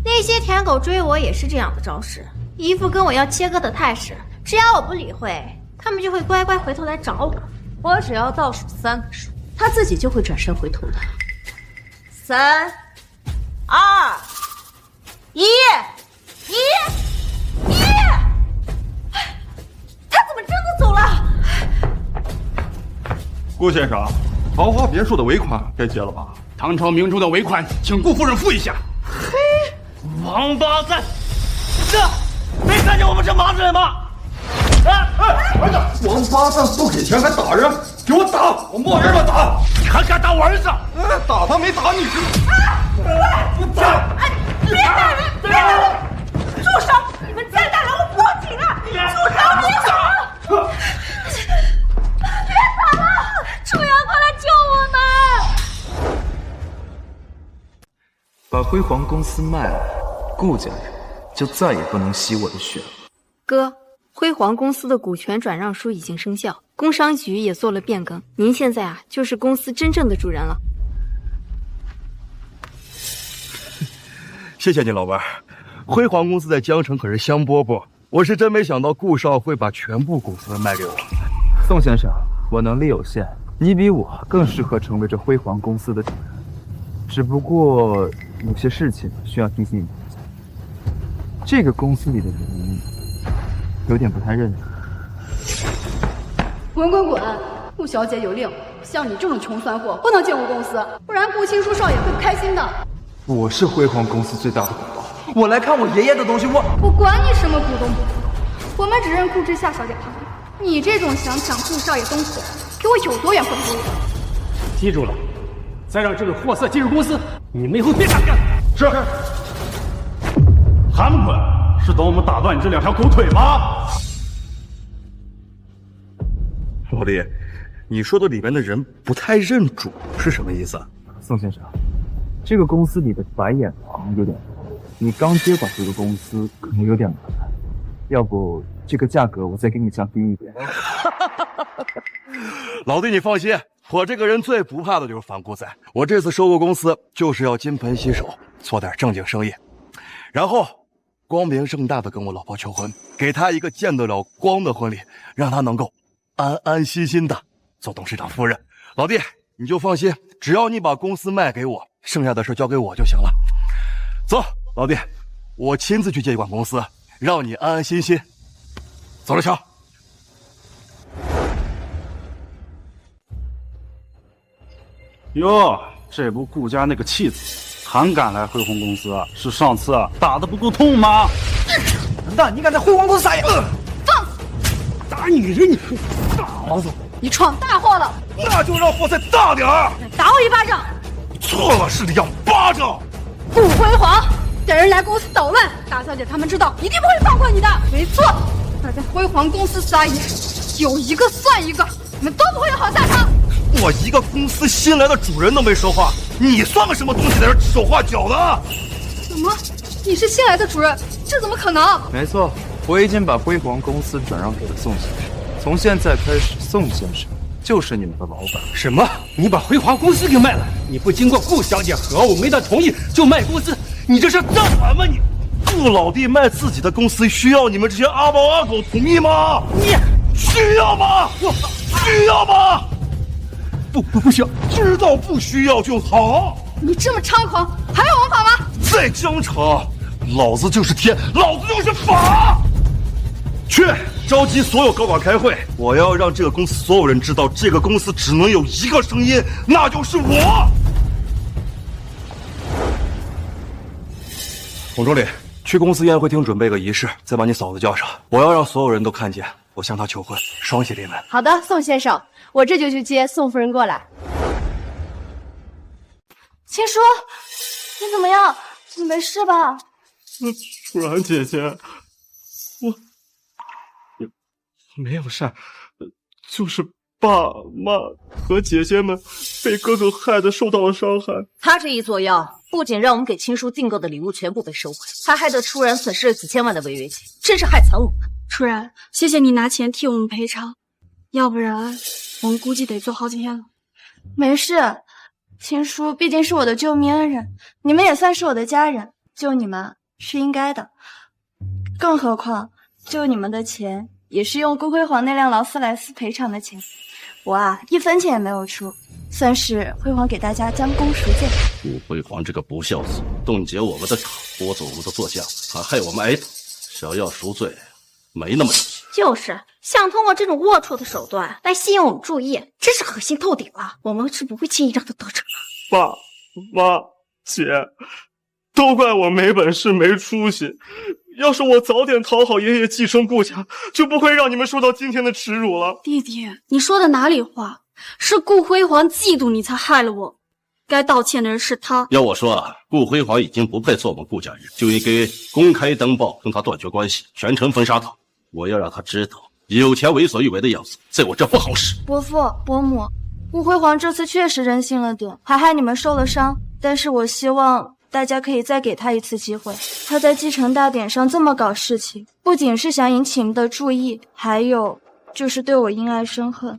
那些舔狗追我也是这样的招式，一副跟我要切割的态势。只要我不理会，他们就会乖乖回头来找我。我只要倒数3个数，他自己就会转身回头的。3、2、1，他怎么真的走了？顾先生，桃花别墅的尾款该结了吧？唐朝明珠的尾款，请顾夫人付一下。嘿，王八蛋，这没看见我们这麻子人吗？儿子，王八蛋不给钱还打人，给我打！我默认了打！你还敢打我儿子？打他没打你！别打人！别打人！住手！你们再打人，我报警了！住手！别打！别打了！楚阳，快来救我们！把辉煌公司卖了，顾家人就再也不能吸我的血了。哥，辉煌公司的股权转让书已经生效，工商局也做了变更，您现在就是公司真正的主人了。谢谢你，老伴儿。辉煌公司在江城可是香饽饽，我是真没想到顾少会把全部公司卖给我。宋先生，我能力有限，你比我更适合成为这辉煌公司的主人。只不过有些事情需要提醒你一下，这个公司里的人有点不太认真。滚滚滚！顾小姐有令，像你这种穷酸货不能进我公司，不然顾青书少爷会不开心的。我是辉煌公司最大的股东，我来看我爷爷的东西，我管你什么股东不股东，我们只认顾之夏小姐旁边。你这种想抢顾少爷东西的人，给我有多远滚多远！记住了，再让这个货色进入公司，你们以后别敢干。是。还不滚？是等我们打断你这2条狗腿吗？老弟，你说的里面的人不太认主是什么意思？宋先生，这个公司里的白眼狼有点多，你刚接管这个公司可能有点麻烦，要不这个价格我再给你降低一点。老弟，你放心，我这个人最不怕的就是反骨仔。我这次收购公司就是要金盆洗手，做点正经生意，然后光明正大的跟我老婆求婚，给她一个见得了光的婚礼，让她能够安安心心的做董事长夫人。老弟，你就放心，只要你把公司卖给我，剩下的事交给我就行了。走，老弟，我亲自去接管公司，让你安安心心。走着瞧。哟，这不顾家那个弃子还敢来辉煌公司，是上次打得不够痛吗？混蛋，你敢在辉煌公司撒野？放！打女人你大老子！你闯大祸了！那就让祸再大点儿！打我一巴掌！错了是得要巴掌！顾辉煌，带人来公司捣乱，大小姐他们知道，一定不会放过你的。没错，敢在辉煌公司撒野，有一个算一个，你们都不会有好下场。我一个公司新来的主人都没说话，你算个什么东西在这指手画脚的？什么？你是新来的主任？这怎么可能？没错，我已经把辉煌公司转让给了宋先生，从现在开始，宋先生就是你们的老板。什么？你把辉煌公司给卖了？你不经过顾小姐和我们的同意就卖公司，你这是造反吗你？顾老弟卖自己的公司需要你们这些阿猫阿狗同意吗？你需要吗？需要吗？不需要，知道不需要就好。你这么猖狂，还有王法吗？在江城，老子就是天，老子就是法。去召集所有高管开会，我要让这个公司所有人知道，这个公司只能有一个声音，那就是我。洪经理，去公司宴会厅准备个仪式，再把你嫂子叫上，我要让所有人都看见我向她求婚，双喜临门。好的，宋先生，我这就去接宋夫人过来。青书，你怎么样？你没事吧？楚然姐姐，没有事儿，就是爸妈和姐姐们被哥哥害得受到了伤害。他这一作妖，不仅让我们给亲叔订购的礼物全部被收回，还害得初然损失了几千万的违约金，真是害惨我们。初然，谢谢你拿钱替我们赔偿，要不然我们估计得坐好几天了。没事，亲叔毕竟是我的救命恩人，你们也算是我的家人，救你们是应该的。更何况，救你们的钱也是用顾辉煌那辆劳斯莱斯赔偿的钱，我1分钱也没有出，算是辉煌给大家将功赎罪。顾辉煌这个不孝子，冻结我们的厂，夺走我们的座驾，还害我们挨打，想要赎罪，没那么容易。就是想通过这种龌龊的手段来吸引我们注意，真是恶心透顶了。我们是不会轻易让他得逞的。爸妈姐，都怪我没本事没出息，要是我早点讨好爷爷继承顾家，就不会让你们受到今天的耻辱了。弟弟，你说的哪里话？是顾辉煌嫉妒你才害了我，该道歉的人是他。要我说啊，顾辉煌已经不配做我们顾家人，就应该公开登报跟他断绝关系，全城封杀他。我要让他知道，有钱为所欲为的样子，在我这不好使。伯父伯母，顾辉煌这次确实任性了点，还害你们受了伤，但是我希望大家可以再给他一次机会。他在继承大典上这么搞事情，不仅是想引起你们的注意，还有就是对我因爱生恨。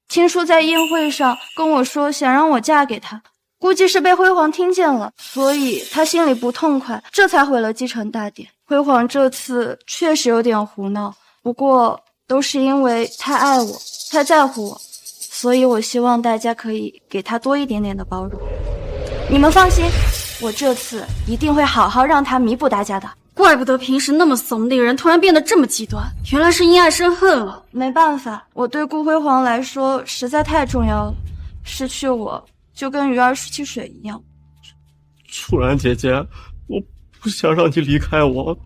亲叔在宴会上跟我说想让我嫁给他，估计是被辉煌听见了，所以他心里不痛快，这才毁了继承大典。辉煌这次确实有点胡闹，不过都是因为太爱我，太在乎我，所以我希望大家可以给他多一点点的包容。你们放心，我这次一定会好好让他弥补大家的。怪不得平时那么怂的人突然变得这么极端，原来是因爱生恨了。没办法，我对顾辉煌来说实在太重要了，失去我就跟鱼儿失去水一样。初然姐姐，我不想让你离开我。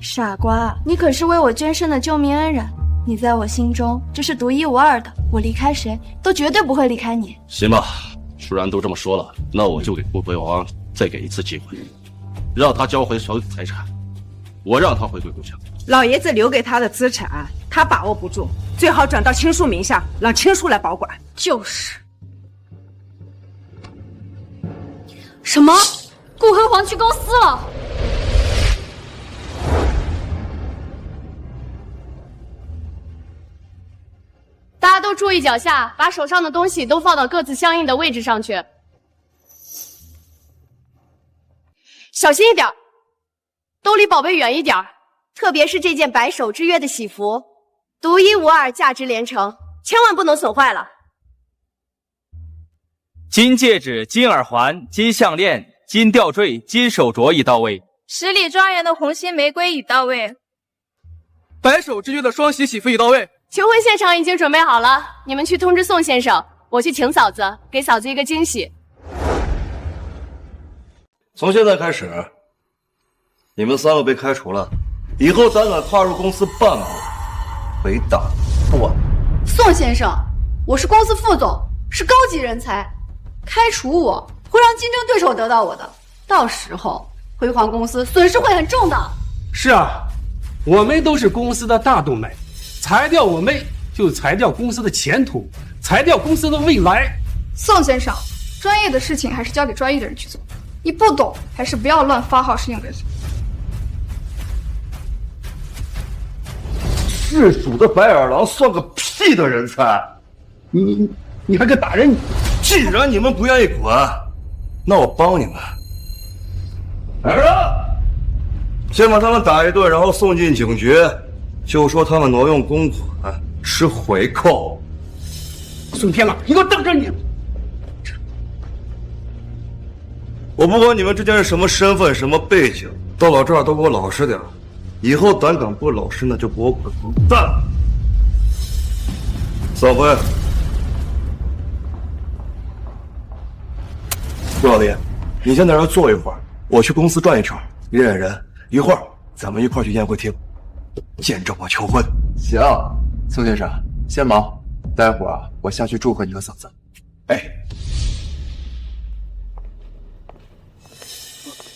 傻瓜，你可是为我捐身的救命恩人，你在我心中这是独一无二的，我离开谁都绝对不会离开你。行吧，初然都这么说了，那我就给顾辉煌再给一次机会，让他交回所有的财产，我让他回归顾家。老爷子留给他的资产，他把握不住，最好转到亲叔名下，让亲叔来保管。就是。什么？顾辉煌去公司了？大家都注意脚下，把手上的东西都放到各自相应的位置上去，小心一点，都离宝贝远一点，特别是这件白手之约的喜服，独一无二，价值连城，千万不能损坏了。金戒指、金耳环、金项链、金吊坠、金手镯已到位，十里庄园的红心玫瑰已到位，白手之约的双喜喜服已到位。求婚现场已经准备好了，你们去通知宋先生，我去请嫂子，给嫂子一个惊喜。从现在开始，你们3个被开除了，以后胆敢踏入公司半步，为大不晚。宋先生，我是公司副总，是高级人才，开除我会让竞争对手得到我的，到时候辉煌公司损失会很重的。是啊，我们都是公司的大动脉，裁掉我们就裁掉公司的前途，裁掉公司的未来。宋先生，专业的事情还是交给专业的人去做，你不懂还是不要乱发号施令人。市属的白眼狼算个屁的人才！你还敢打人？既然你们不愿意管，那我帮你们。来人，先把他们打一顿，然后送进警局，就说他们挪用公款，吃回扣。孙天朗，你给我等着你！我不管你们之间是什么身份、什么背景，到了这儿都给我老实点。以后胆敢不老实，那就给我滚蛋！散会。顾老弟，你先在这儿坐一会儿，我去公司转一圈，认认人。一会儿咱们一块儿去宴会厅，见证我求婚。行，宋先生，先忙，待会儿我下去祝贺你和嫂子。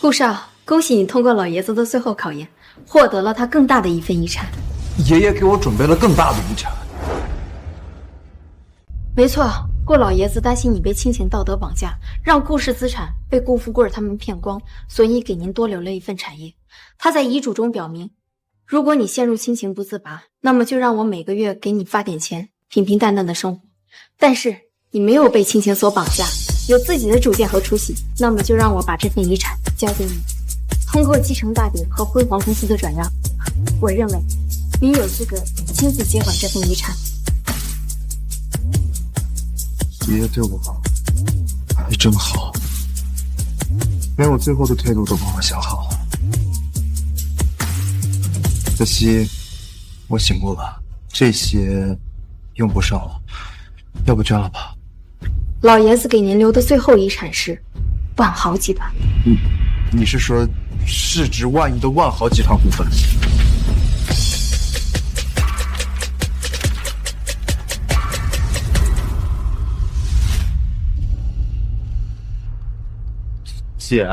顾少，恭喜你通过老爷子的最后考验，获得了他更大的一份遗产。爷爷给我准备了更大的遗产。没错，顾老爷子担心你被亲情道德绑架，让顾氏资产被顾富贵他们骗光，所以给您多留了一份产业。他在遗嘱中表明，如果你陷入亲情不自拔，那么就让我每个月给你发点钱，平平淡淡的生活。但是你没有被亲情所绑架，有自己的主见和出息，那么就让我把这份遗产交给你。通过继承大典和辉煌公司的转让，我认为你有资格亲自接管这份遗产。爷爷对我还真好，连我最后的退路都帮我想好。可惜我醒悟了，这些用不上了，要不捐了吧？老爷子给您留的最后遗产是万豪集团。你是说市值万亿的万豪集团股份？姐，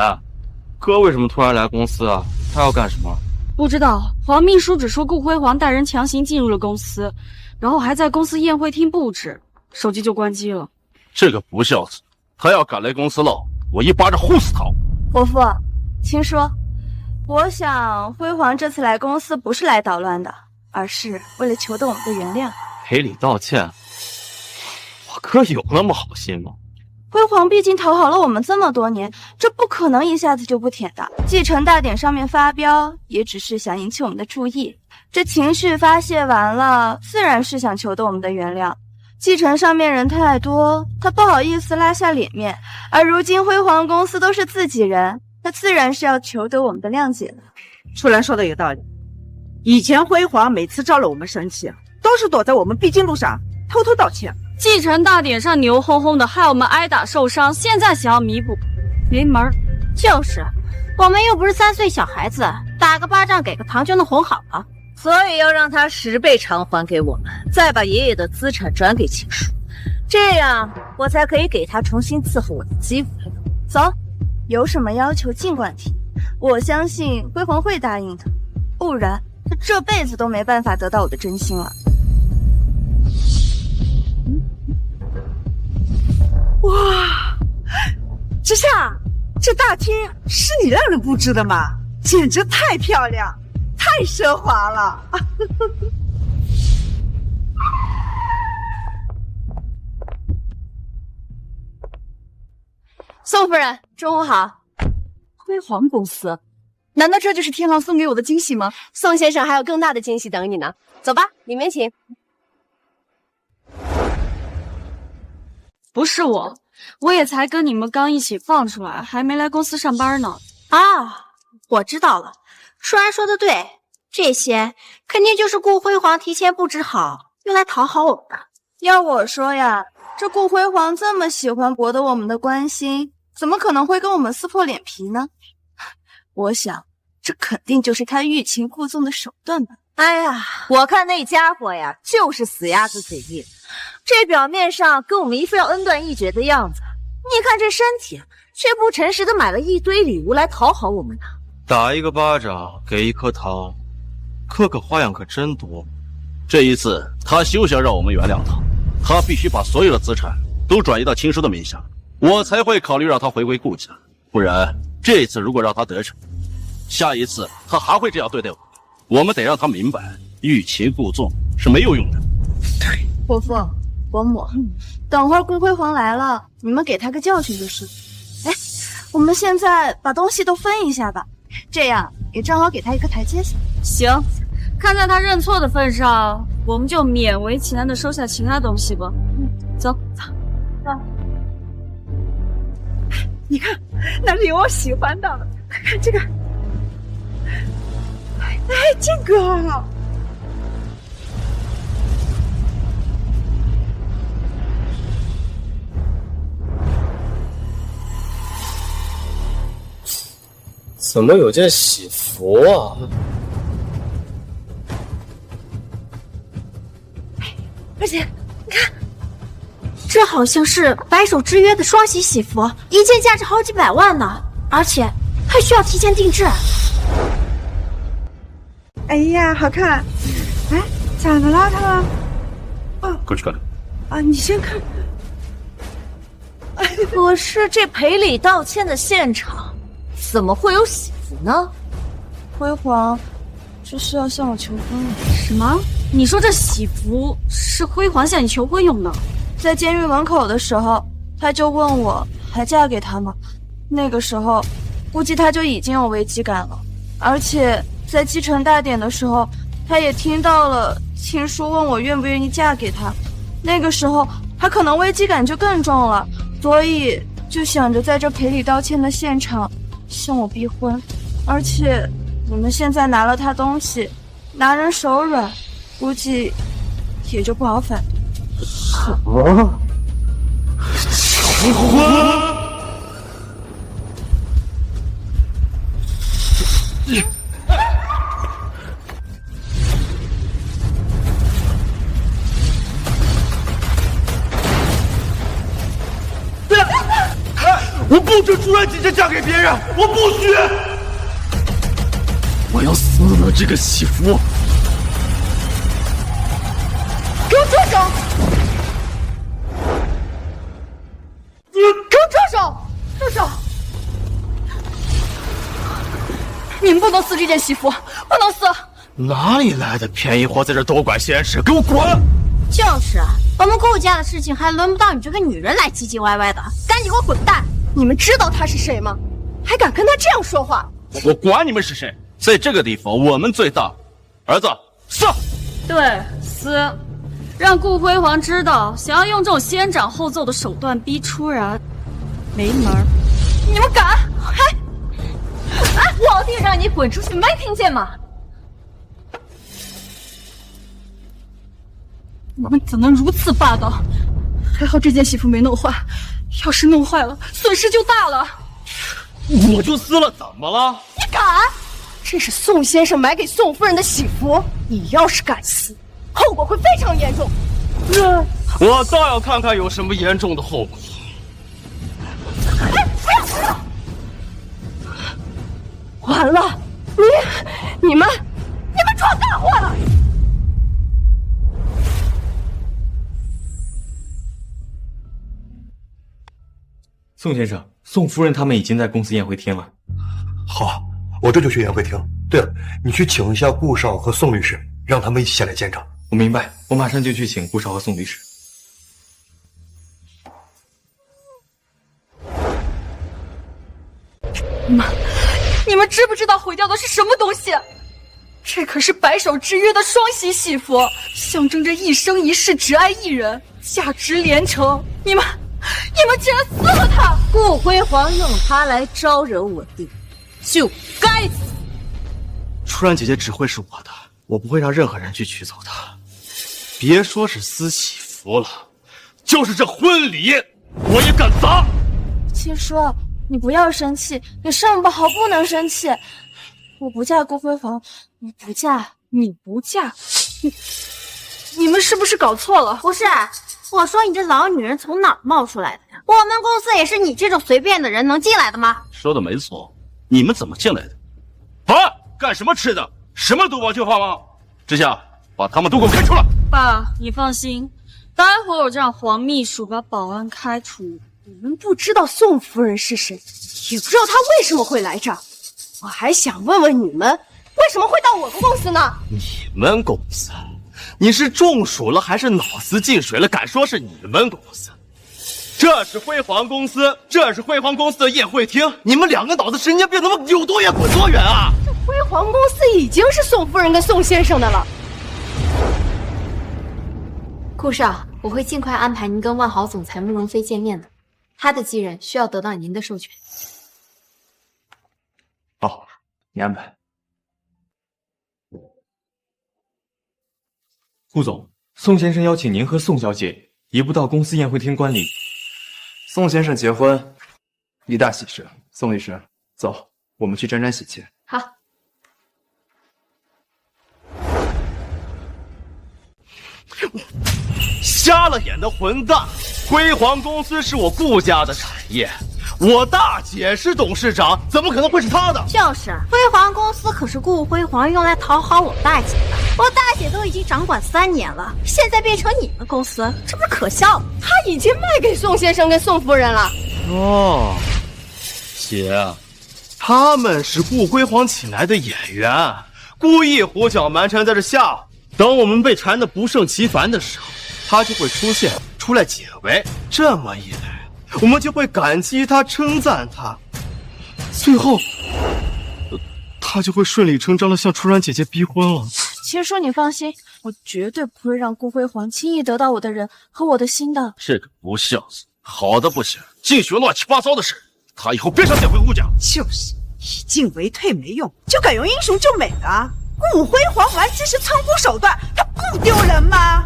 哥为什么突然来公司啊？他要干什么？不知道，黄秘书只说顾辉煌带人强行进入了公司，然后还在公司宴会厅布置，手机就关机了。这个不孝子，他要敢来公司闹，我一巴掌呼死他！伯父，请说。我想辉煌这次来公司不是来捣乱的，而是为了求得我们的原谅。赔礼道歉？我哥有那么好心吗？辉煌毕竟讨好了我们这么多年，这不可能一下子就不舔的。继承大典上面发飙，也只是想引起我们的注意。这情绪发泄完了，自然是想求得我们的原谅。继承上面人太多，他不好意思拉下脸面，而如今辉煌公司都是自己人，他自然是要求得我们的谅解的。楚兰说的有道理，以前辉煌每次招了我们生气，都是躲在我们必经路上偷偷道歉。继承大典上牛哄哄的，害我们挨打受伤，现在想要弥补，没门儿。就是，我们又不是3岁小孩子，打个巴掌给个糖就能哄好了。所以要让他10倍偿还给我们，再把爷爷的资产转给秦叔，这样我才可以给他重新伺候我的机会。走，有什么要求尽管提，我相信辉煌会答应的，不然他这辈子都没办法得到我的真心了。哇，之夏，这大厅是你让人布置的吗？简直太漂亮，太奢华了。宋夫人，中午好。辉煌公司，难道这就是天狼送给我的惊喜吗？宋先生还有更大的惊喜等你呢。走吧，里面请。不是我也才跟你们刚一起放出来，还没来公司上班呢。啊，我知道了，舒然说的对，这些肯定就是顾辉煌提前布置好，用来讨好我们的。要我说呀，这顾辉煌这么喜欢博得我们的关心，怎么可能会跟我们撕破脸皮呢？我想，这肯定就是他欲擒故纵的手段吧。哎呀，我看那家伙呀，就是死鸭子嘴硬，这表面上跟我们一副要恩断义绝的样子，你看这身体，却不诚实的买了一堆礼物来讨好我们呢。打一个巴掌给一颗糖，哥哥花样可真多。这一次他休想让我们原谅他，他必须把所有的资产都转移到亲叔的名下，我才会考虑让他回归顾家。不然这一次如果让他得逞，下一次他还会这样对待我。我们得让他明白，欲擒故纵是没有用的。伯父、伯母，等会儿顾辉煌来了，你们给他个教训就是。哎，我们现在把东西都分一下吧，这样也正好给他一个台阶下。行，看在他认错的份上，我们就勉为其难的收下其他东西吧。走。你看，那里有我喜欢的，看这个。哎，这个，怎么有件喜服啊？而且你看，这好像是白手之约的双喜喜服，一件价值好几百万呢，而且还还需要提前定制。哎呀，好看！哎，咋的啦，他们？过去看看。啊，你先看。可是这赔礼道歉的现场，怎么会有喜服呢？辉煌，这是要向我求婚了。什么？你说这喜服是辉煌向你求婚用的？在监狱门口的时候，他就问我还嫁给他吗？那个时候，估计他就已经有危机感了。而且在继承大典的时候，他也听到了亲叔问我愿不愿意嫁给他。那个时候，他可能危机感就更重了，所以就想着在这赔礼道歉的现场向我逼婚。而且你们现在拿了他东西，拿人手软，估计也就不好反对。什么？求婚？我不准朱然姐姐嫁给别人，我不许！我要撕了这个喜服！给我住手！给我住手！住手！你们不能撕这件喜服，不能撕！哪里来的便宜货在这多管闲事？给我滚！就是啊，我们顾家的事情还轮不到你这个女人来唧唧歪歪的，赶紧给我滚蛋！你们知道他是谁吗？还敢跟他这样说话？我管你们是谁，在这个地方我们最大。儿子，撕！对，撕，让顾辉煌知道，想要用这种先斩后奏的手段逼出然，没门儿！你们敢？老弟让你滚出去，没听见吗？你们怎能如此霸道？还好这件喜服没弄坏，要是弄坏了，损失就大了。我就撕了，怎么了？你敢？这是宋先生买给宋夫人的喜服，你要是敢撕，后果会非常严重。我倒要看看有什么严重的后果。哎，不要撕了！完了，你们闯大祸了！宋先生，宋夫人他们已经在公司宴会厅了。好，我这就去宴会厅。对了，你去请一下顾少和宋律师，让他们一起先来见场。我明白，我马上就去请顾少和宋律师。你们知不知道毁掉的是什么东西？这可是白首之约的双喜喜服，象征着一生一世只爱一人，价值连城。你们竟然撕了它！顾辉煌用它来招惹我弟，就该死。初然姐姐只会是我的，我不会让任何人去取走它。别说是撕喜服了，就是这婚礼，我也敢砸。七叔，你不要生气，你肾不好，不能生气。我不嫁顾辉煌，你不嫁，你们是不是搞错了？不是，我说你这老女人从哪儿冒出来的呀？我们公司也是你这种随便的人能进来的吗？说的没错，你们怎么进来的？啊，干什么吃的？什么毒宝计划吗？这下把他们都给我开除了。爸，你放心，待会儿我就让黄秘书把保安开除。你们不知道宋夫人是谁，也不知道她为什么会来这儿。我还想问问你们，为什么会到我们公司呢？你们公司？你是中暑了还是脑子进水了？敢说是你们公司？这是辉煌公司，这是辉煌公司的宴会厅。你们两个脑子神经病，他妈有多远滚多远啊！这辉煌公司已经是宋夫人跟宋先生的了。顾少，我会尽快安排您跟万豪总裁慕容飞见面的。他的继任需要得到您的授权。好，你安排。顾总，宋先生邀请您和宋小姐移步到公司宴会厅观礼。宋先生结婚，一大喜事。宋律师，走，我们去沾沾喜气。好。瞎了眼的混蛋！辉煌公司是我顾家的产业，我大姐是董事长，怎么可能会是她的？就是，辉煌公司可是顾辉煌用来讨好我大姐的。我大姐都已经掌管3年了，现在变成你们公司，这不是可笑吗？她已经卖给宋先生跟宋夫人了。哦，姐，他们是顾辉煌请来的演员，故意胡搅蛮缠在这吓唬。等我们被缠得不胜其烦的时候，他就会出来解围。这么一来，我们就会感激他，称赞他，最后，他就会顺理成章的向初然姐姐逼婚了。秦叔，你放心，我绝对不会让顾辉煌轻易得到我的人和我的心的。这个不孝子，好的不行，净学乱七八糟的事，他以后别想捡回顾家。就是，以进为退没用，就敢用英雄救美的。顾辉煌玩这是仓库手段，他不丢人吗？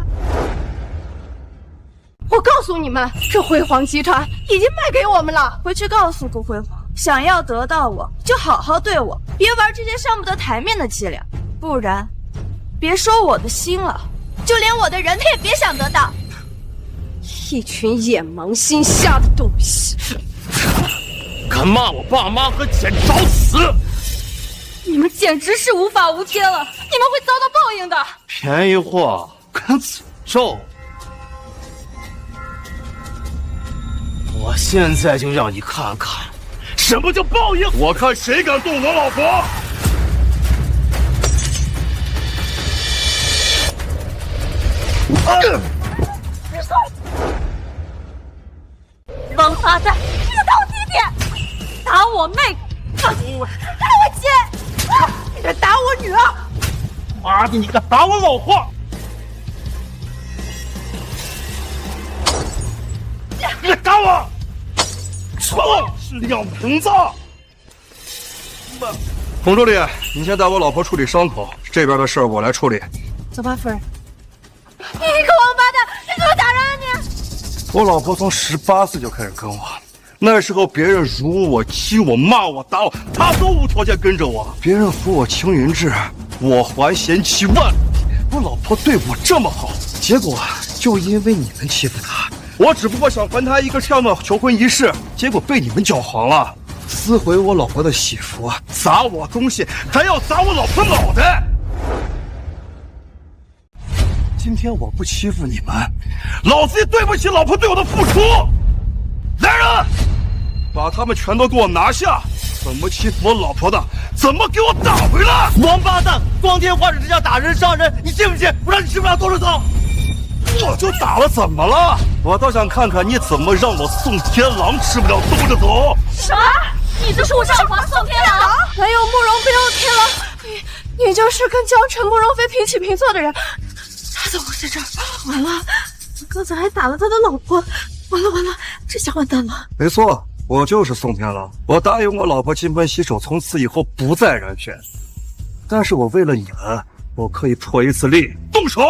我告诉你们，这辉煌集团已经卖给我们了。回去告诉顾辉煌，想要得到我就好好对我，别玩这些上不得台面的伎俩，不然别说我的心了，就连我的人他也别想得到。一群眼盲心瞎的东西，敢骂我爸妈和姐找死！你们简直是无法无天了，你们会遭到报应的。便宜货敢诅咒！我现在就让你看看什么叫报应！我看谁敢动我老婆！王八蛋，你敢打我弟弟，打我妹，打我姐，你敢打我女儿！妈的，你敢打我老婆！你敢打我！操，是两瓶子！洪助理，你先带我老婆处理伤口，这边的事儿我来处理。走吧，夫人。你个王八蛋，你怎么打人啊你！我老婆从18岁就开始跟我，那时候别人辱我、欺我、骂我、打我，她都无条件跟着我。别人扶我青云志，我还贤妻万里。我老婆对我这么好，结果就因为你们欺负她，我只不过想还她一个这样的求婚仪式，结果被你们搅黄了，撕毁我老婆的喜服，砸我东西，还要砸我老婆脑袋。今天我不欺负你们，老子也对不起老婆对我的付出。来人，把他们全都给我拿下！怎么欺负我老婆的，怎么给我打回来！王八蛋，光天化日之下打人伤人，你信不信？我让你吃不了兜着走！我就打了，怎么了？我倒想看看你怎么让我宋天狼吃不了兜着走。什么？你就是我少华宋天狼？还有慕容飞和天狼，你就是跟江辰、慕容飞平起平坐的人。他怎么会在这儿？完了，刚才还打了他的老婆，完了，这下完蛋了。没错，我就是宋天狼。我答应我老婆金盆洗手，从此以后不再染血。但是我为了你们，我可以破一次例，动手！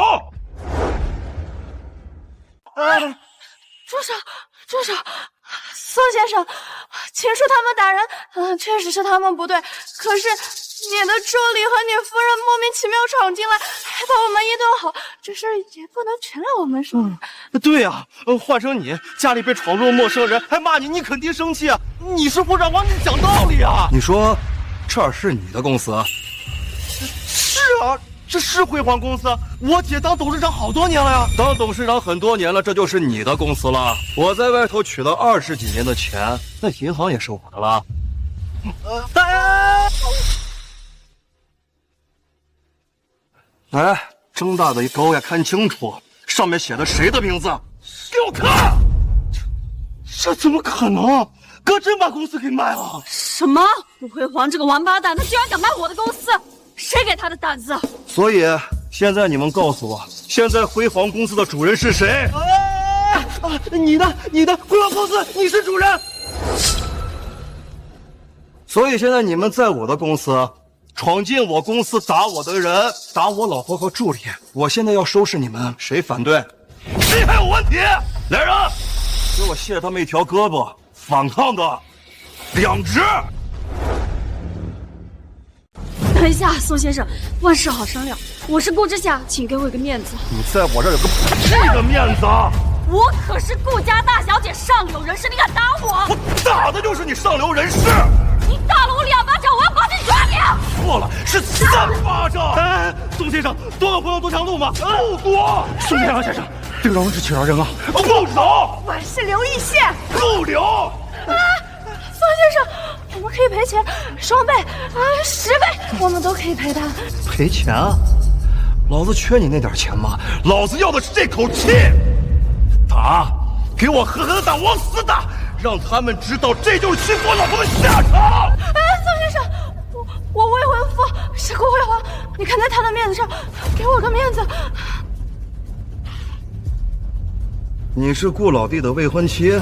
住手！宋先生，秦叔他们打人，确实是他们不对。可是你的助理和你夫人莫名其妙闯进来，还把我们一顿吼，这事儿也不能全赖我们说。对呀，换成你家里被闯入陌生人，还骂你，你肯定生气啊！你是部长，往你讲道理啊！你说这儿是你的公司？是啊。这是辉煌公司，我姐当董事长好多年了呀。当董事长很多年了，这就是你的公司了。我在外头取了20几年的钱，那银行也是我的了。来，睁大的狗眼看清楚，上面写的谁的名字？给我看！这怎么可能？哥真把公司给卖了？什么？顾辉煌这个王八蛋，他居然敢卖我的公司！谁给他的胆子？所以现在你们告诉我，现在辉煌公司的主人是谁？你的辉煌公司，你是主人。所以现在你们在我的公司闯进我公司打我的人，打我老婆和助理，我现在要收拾你们，谁反对？谁还有问题？来人，给我卸他们一条胳膊，反抗的2只。等一下，宋先生，万事好商量。我是顾之夏，请给我一个面子。你在我这儿有个屁的面子！我可是顾家大小姐，上流人士，你敢打我？我打的就是你上流人士！你打了我2巴掌，我要报警抓你！错了，是3巴掌！哎，宋先生，多个朋友多条路吗？不多。宋天阳先生，这个饶人之请饶人啊！不饶！我是刘义宪，不留！宋先生，我们可以赔钱，2倍10倍，我们都可以赔他。赔钱啊？老子缺你那点钱吗？老子要的是这口气！打，给我狠狠的打，往死打，让他们知道这就是欺负我老婆的下场！宋先生，我未婚夫是顾辉煌，你看在他的面子上，给我个面子。你是顾老弟的未婚妻？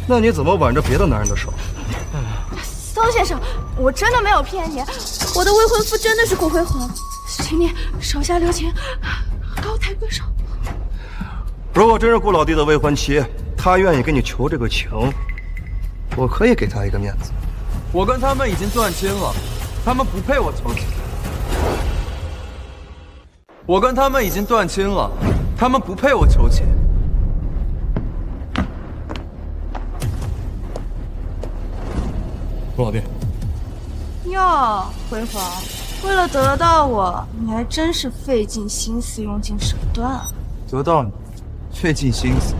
那你怎么挽着别的男人的手？宋先生，我真的没有骗你，我的未婚夫真的是顾辉煌，请你手下留情，高抬贵手。如果真是顾老弟的未婚妻，他愿意跟你求这个情，我可以给他一个面子。我跟他们已经断亲了，他们不配我求情。我跟他们已经断亲了，他们不配我求情。顾老弟，哟，辉煌，为了得到我，你还真是费尽心思，用尽手段啊！得到你，费尽心思，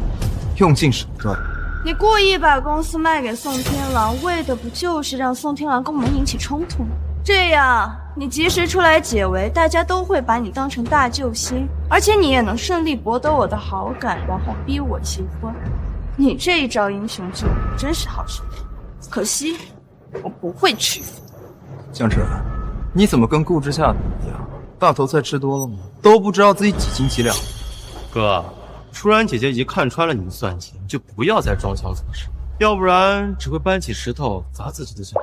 用尽手段。你故意把公司卖给宋天狼，为的不就是让宋天狼跟我们引起冲突吗？这样，你及时出来解围，大家都会把你当成大救星，而且你也能顺利博得我的好感，然后逼我结婚。你这一招英雄救美真是好手，可惜我不会屈服。江辰，你怎么跟顾之夏一样，大头菜吃多了吗？都不知道自己几斤几两。哥，初然姐姐已经看穿了你的算计，你就不要再装腔作势，要不然只会搬起石头砸自己的脚。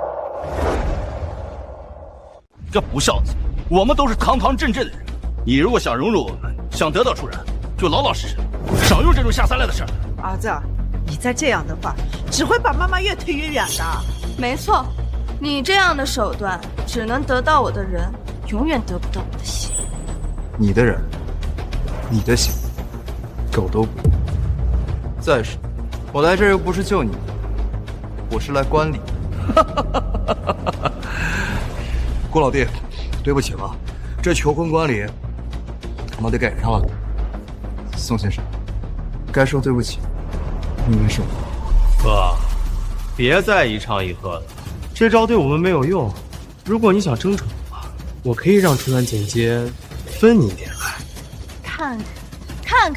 这不孝子，我们都是堂堂正正的人。你如果想融入我们，想得到初然，就老老实实，少用这种下三滥的事儿。儿子，你再这样的话，只会把妈妈越推越远的。没错，你这样的手段，只能得到我的人，永远得不到我的心。你的人，你的心，狗都不。再说，我来这儿又不是救你，我是来观礼。顾老弟，对不起了，这求婚观礼他妈得给上了。宋先生，该说对不起，你应该说。哥，别再一唱一和了，这招对我们没有用。如果你想争宠的话，我可以让初然姐姐分你一点爱。看看，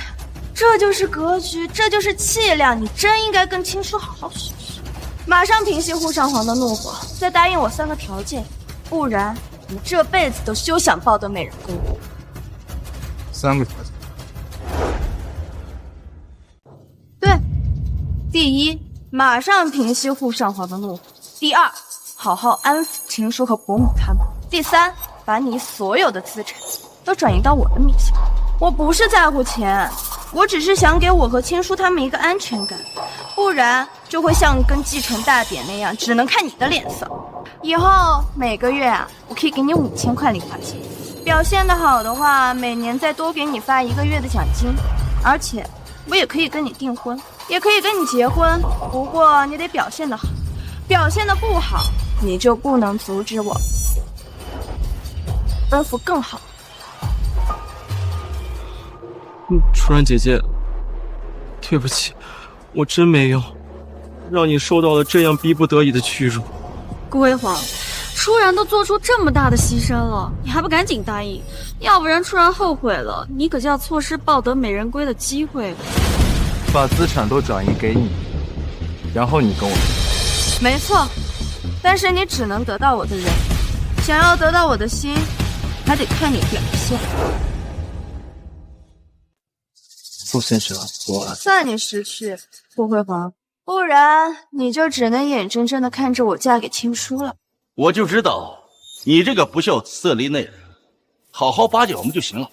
这就是格局，这就是气量，你真应该跟青叔好好学学。马上平息顾上皇的怒火，再答应我3个条件，不然你这辈子都休想抱得美人归。3个条件。对，第一，马上平息顾上皇的怒火；第二，好好安抚青叔和伯母他们；第三，把你所有的资产都转移到我的名下。我不是在乎钱，我只是想给我和青叔他们一个安全感，不然就会像跟继承大典那样，只能看你的脸色。以后每个月我可以给你5000块零花钱，表现得好的话，每年再多给你发1个月的奖金，而且我也可以跟你订婚，也可以跟你结婚，不过你得表现得好，表现得不好，你就不能阻止我奔赴更好。初然姐姐，对不起，我真没用，让你受到了这样逼不得已的屈辱。顾辉煌，初然都做出这么大的牺牲了，你还不赶紧答应？要不然初然后悔了，你可就要错失抱得美人归的机会了。把资产都转移给你，然后你跟我说。没错，但是你只能得到我的人，想要得到我的心，还得看你表现。宋先生，我算你识趣，顾辉煌，不然你就只能眼睁睁的看着我嫁给青叔了。我就知道你这个不孝色厉内人，好好巴结我们就行了，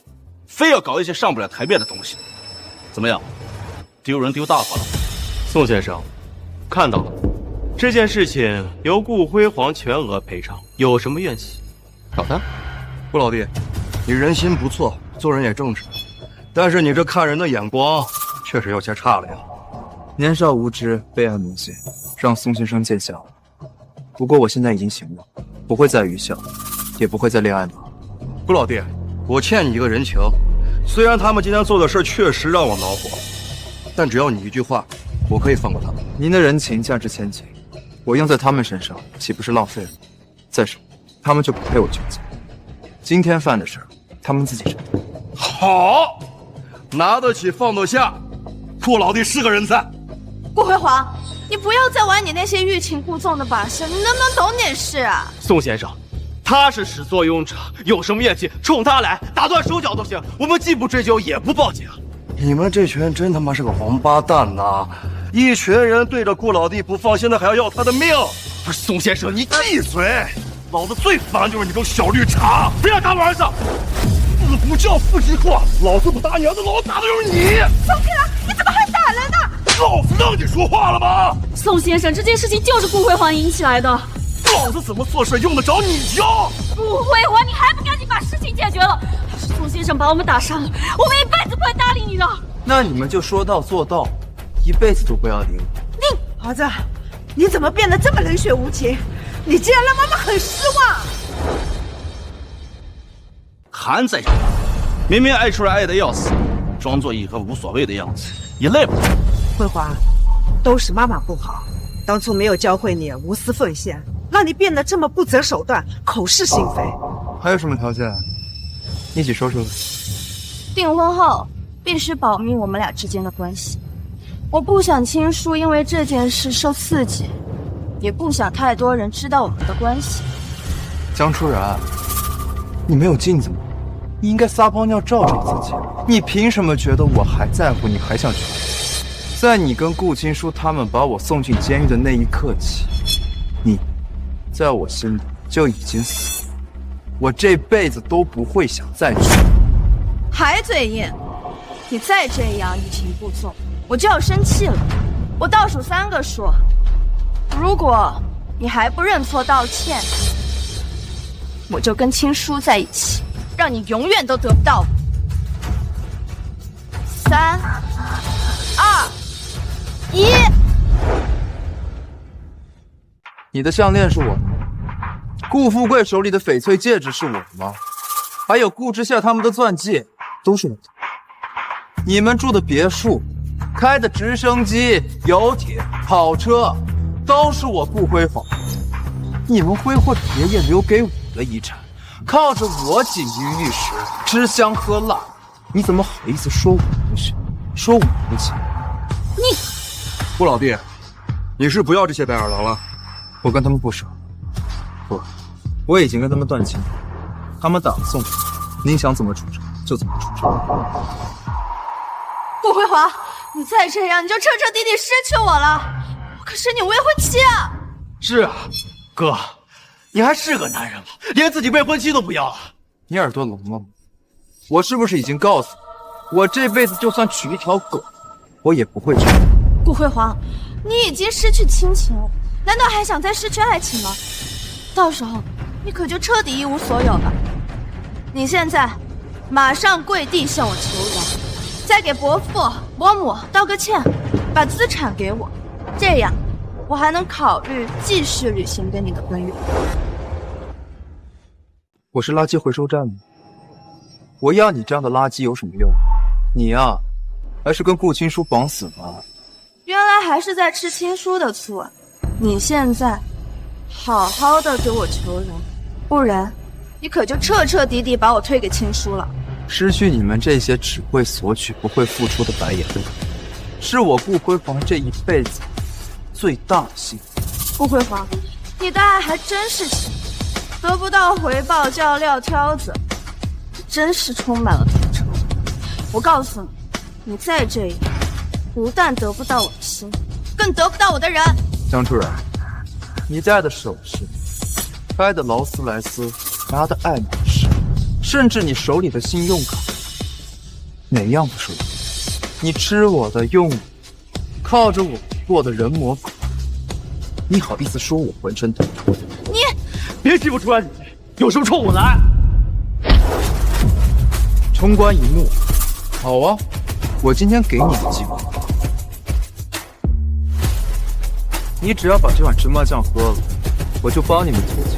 非要搞一些上不了台面的东西，怎么样？丢人丢大发了。宋先生，看到了，这件事情由顾辉煌全额赔偿，有什么怨气找他。顾老弟，你人心不错，做人也正直，但是你这看人的眼光确实有些差了呀。年少无知，被爱母性，让宋先生见笑了。不过我现在已经醒了，不会再愚孝，也不会再恋爱脑。顾老弟，我欠你一个人情。虽然他们今天做的事确实让我恼火，但只要你一句话，我可以放过他们。您的人情价值千金，我用在他们身上，岂不是浪费了？再说，他们就不配我眷顾。今天犯的事儿，他们自己承担。好，拿得起放得下，顾老弟是个人才。顾辉煌，你不要再玩你那些欲擒故纵的把戏，你能不能懂点事啊？宋先生，他是始作俑者，有什么业绩冲他来，打断手脚都行，我们既不追究也不报警。你们这群人真他妈是个王八蛋呐！一群人对着顾老弟不放，现在还要他的命！不是宋先生，你闭嘴！老子最烦就是你这种小绿茶！不要打我儿子！子不教，父之过，老子不打你儿子，老子打的就是你！宋天来，你怎么还打人呢？老子让你说话了吗？宋先生，这件事情就是顾辉煌引起来的。老子怎么做事用得着你教？顾辉煌，你还不赶紧把事情解决了？要是宋先生把我们打伤了，我们一辈子不会搭理你的。那你们就说到做到，一辈子都不要理我。你儿子，你怎么变得这么冷血无情？你竟然让妈妈很失望。还在这里，明明爱出来爱的要死，装作一个无所谓的样子，也累不了。辉煌，都是妈妈不好，当初没有教会你无私奉献，让你变得这么不择手段，口是心非。还有什么条件？一起说出来。订婚后必须保密我们俩之间的关系。我不想亲叔因为这件事受刺激，也不想太多人知道我们的关系。江初然，你没有镜子吗？你应该撒泡尿照照自己。你凭什么觉得我还在乎你，还想去？在你跟顾青书他们把我送进监狱的那一刻起，你在我心里就已经死了。我这辈子都不会想再去。还嘴硬，你再这样欲擒故纵，我就要生气了。我倒数3个数，如果你还不认错道歉，我就跟青书在一起，让你永远都得不到我。3、2、1。你的项链是我的，顾富贵手里的翡翠戒指是我的吗？还有顾之夏他们的钻戒都是我的。你们住的别墅、开的直升机、游艇、跑车，都是我顾辉煌。你们挥霍着爷爷留给我的遗产，靠着我锦衣玉食，吃香喝辣，你怎么好意思说我不是，说我不行？你，顾老弟，你是不要这些白眼狼了？我跟他们不熟，不，我已经跟他们断亲了。他们打了宋，您想怎么处置就怎么处置。顾辉煌，你再这样，你就彻彻底底失去我了。我可是你未婚妻啊！是啊，哥，你还是个男人吗？连自己未婚妻都不要了？你耳朵聋了吗？我是不是已经告诉你，我这辈子就算娶一条狗，我也不会娶。顾辉煌，你已经失去亲情了，难道还想再失去爱情吗？到时候你可就彻底一无所有了。你现在马上跪地向我求饶，再给伯父伯母道个歉，把资产给我，这样我还能考虑继续履行跟你的婚约。我是垃圾回收站吗？我要你这样的垃圾有什么用？你呀，还是跟顾青书绑死吧。原来还是在吃青书的醋啊！你现在好好的给我求饶，不然你可就彻彻底底把我推给青书了。失去你们这些只会索取不会付出的白眼狼，是我顾辉煌这一辈子最大的幸福。顾辉煌，你的爱还真是浅，得不到回报就要撂挑子，真是充满了土臭。我告诉你，你再这样，不但得不到我的心，更得不到我的人。江初然，你戴的首饰，开的劳斯莱斯，拿的爱马仕，甚至你手里的信用卡，哪样不属于你？你吃我的，用我的，靠着我过的人模狗，你好意思说我浑身土臭？你别欺负初然姐姐，有什么冲我来？冲冠一怒，好啊，我今天给你个机会，你只要把这碗芝麻酱喝了，我就帮你们解决。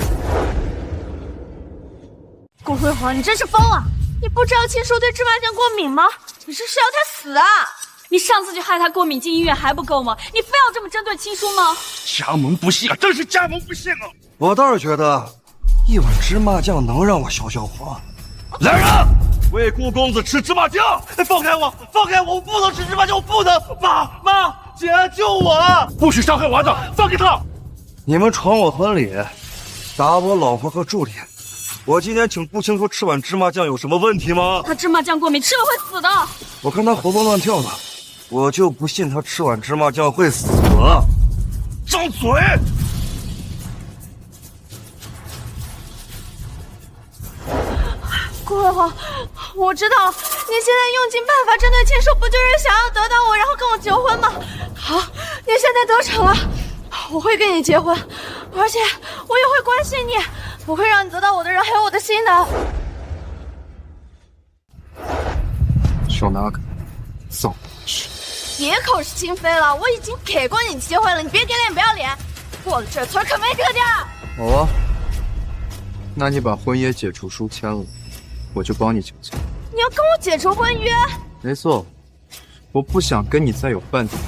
顾辉煌，你真是疯了！你不知道青叔对芝麻酱过敏吗？你是要他死啊！你上次就害他过敏进医院还不够吗？你非要这么针对青叔吗？加盟不幸啊，真是加盟不幸啊！我倒是觉得，一碗芝麻酱能让我消消火。来人，为顾公子吃芝麻酱！放开我，放开我！我不能吃芝麻酱，我不能！妈，姐救我！不许伤害我儿子，放开他！你们闯我婚礼，打我老婆和助理，我今天请顾青叔吃碗芝麻酱有什么问题吗？他芝麻酱过敏，吃了会死的。我看他活蹦乱跳的，我就不信他吃碗芝麻酱会死。张嘴！顾辉煌，我知道了，你现在用尽办法针对青叔，不就是想要得到我，然后跟我结婚吗？好，你现在得逞了，我会跟你结婚，而且我也会关心你，我会让你得到我的人还有我的心的。手拿开，走去。别口是心非了，我已经给过你机会了，你别给脸不要脸，过了这村可没这个店。好啊，那你把婚约解除书签了，我就帮你解决。你要跟我解除婚约？没错，我不想跟你再有半点。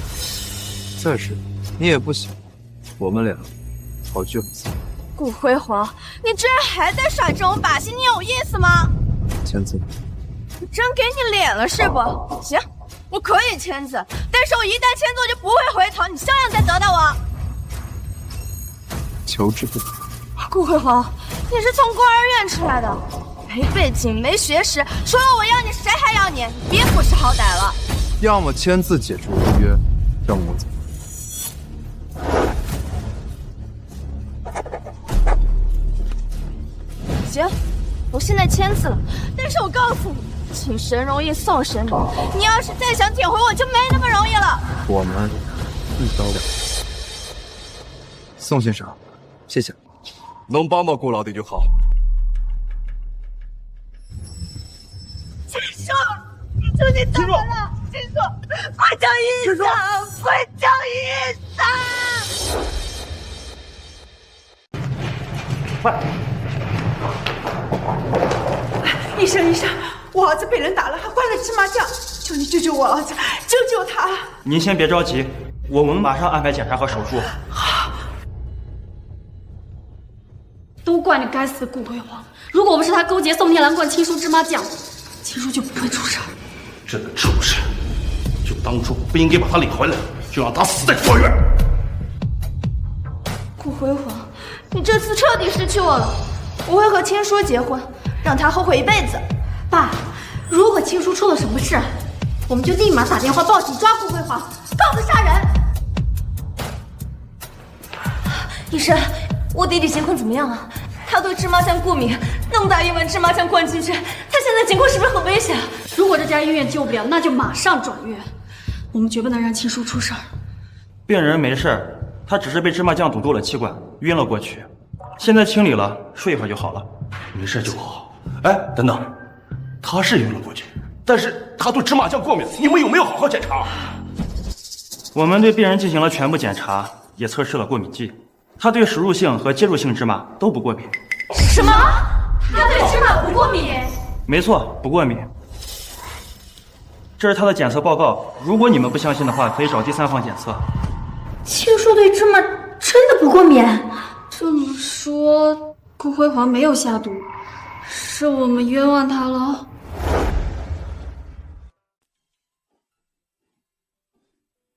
再是，你也不想，我们俩好聚好散。顾辉煌，你居然还在耍这种把戏，你有意思吗？签字。我真给你脸了是不？行，我可以签字，但是我一旦签字，我就不会回头，你照样再得到我。求之不得。顾辉煌，你是从孤儿院出来的，没背景，没学识，除了我要你，谁还要你？你别不识好歹了。要么签字解除婚约，让我走。行，我现在签字了，但是我告诉你，请神容易送神明，你要是再想捡回我，就没那么容易了。我们一刀两断。宋先生，谢谢。能帮到顾老弟就好。青叔，求你怎么了？青叔，快叫医生！快叫医生！快！医生，我儿子被人打了，还灌了芝麻酱，求你救救我儿子，救救他！您先别着急，我们马上安排检查和手术。都怪那该死的顾辉煌！如果不是他勾结宋天蓝灌青叔芝麻酱，青叔就不会出事。这个畜生，就当初不应该把他领回来，就让他死在孤儿院。顾辉煌，你这次彻底失去我了。我会和青叔结婚，让他后悔一辈子。爸，如果青叔出了什么事，我们就立马打电话报警抓顾辉煌，告他杀人。医生，我弟弟情况怎么样啊？他对芝麻酱过敏，那么大一碗芝麻酱灌进去，他现在情况是不是很危险？如果这家医院救不了，那就马上转院。我们绝不能让青叔出事儿。病人没事，他只是被芝麻酱堵住了气管，晕了过去。现在清理了，睡一会儿就好了。没事就好。哎，等等，他是晕了过去，但是他对芝麻酱过敏，你们有没有好好检查？我们对病人进行了全部检查，也测试了过敏剂。他对食入性和接触性芝麻都不过敏。什么？他对芝麻不过敏？没错，不过敏。这是他的检测报告，如果你们不相信的话，可以找第三方检测。青叔对芝麻真的不过敏？这么说，顾辉煌没有下毒，是我们冤枉他了。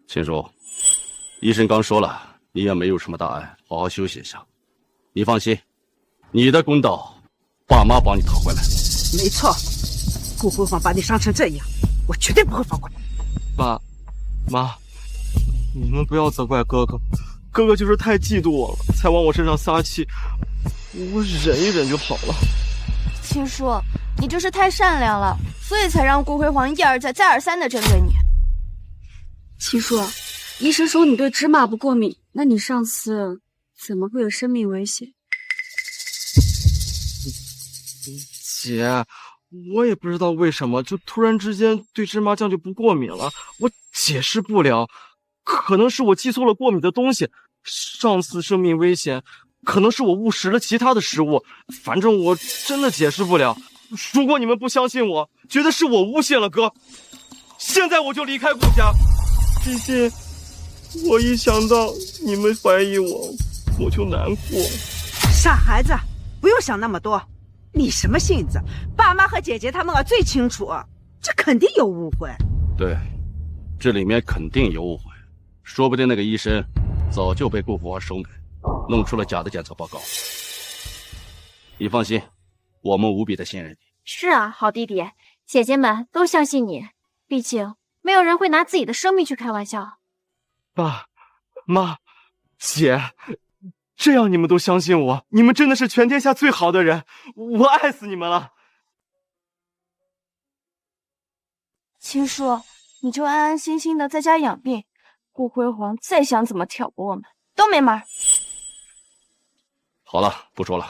青叔，医生刚说了。你也没有什么大碍，好好休息一下。你放心，你的公道，爸妈帮你讨回来。没错，顾辉煌把你伤成这样，我绝对不会放过你。爸妈，你们不要责怪哥哥，哥哥就是太嫉妒我了，才往我身上撒气。我忍一忍就好了。青叔，你就是太善良了，所以才让顾辉煌一而再再而三的针对你。青叔，医生说你对芝麻不过敏，那你上次怎么会有生命危险？姐，我也不知道为什么，就突然之间对芝麻酱就不过敏了，我解释不了。可能是我记错了过敏的东西，上次生命危险，可能是我误食了其他的食物，反正我真的解释不了。如果你们不相信我，觉得是我诬陷了哥，现在我就离开顾家。毕竟，我一想到你们怀疑我就难过。傻孩子，不用想那么多。你什么性子，爸妈和姐姐他们最清楚，这肯定有误会。对，这里面肯定有误会，说不定那个医生早就被顾福华收买，弄出了假的检测报告。你放心，我们无比的信任你。是啊，好弟弟，姐姐们都相信你，毕竟没有人会拿自己的生命去开玩笑。爸妈姐，这样你们都相信我，你们真的是全天下最好的人，我爱死你们了。青叔，你就安安心心的在家养病，顾辉煌再想怎么挑拨我们都没门。好了，不说了，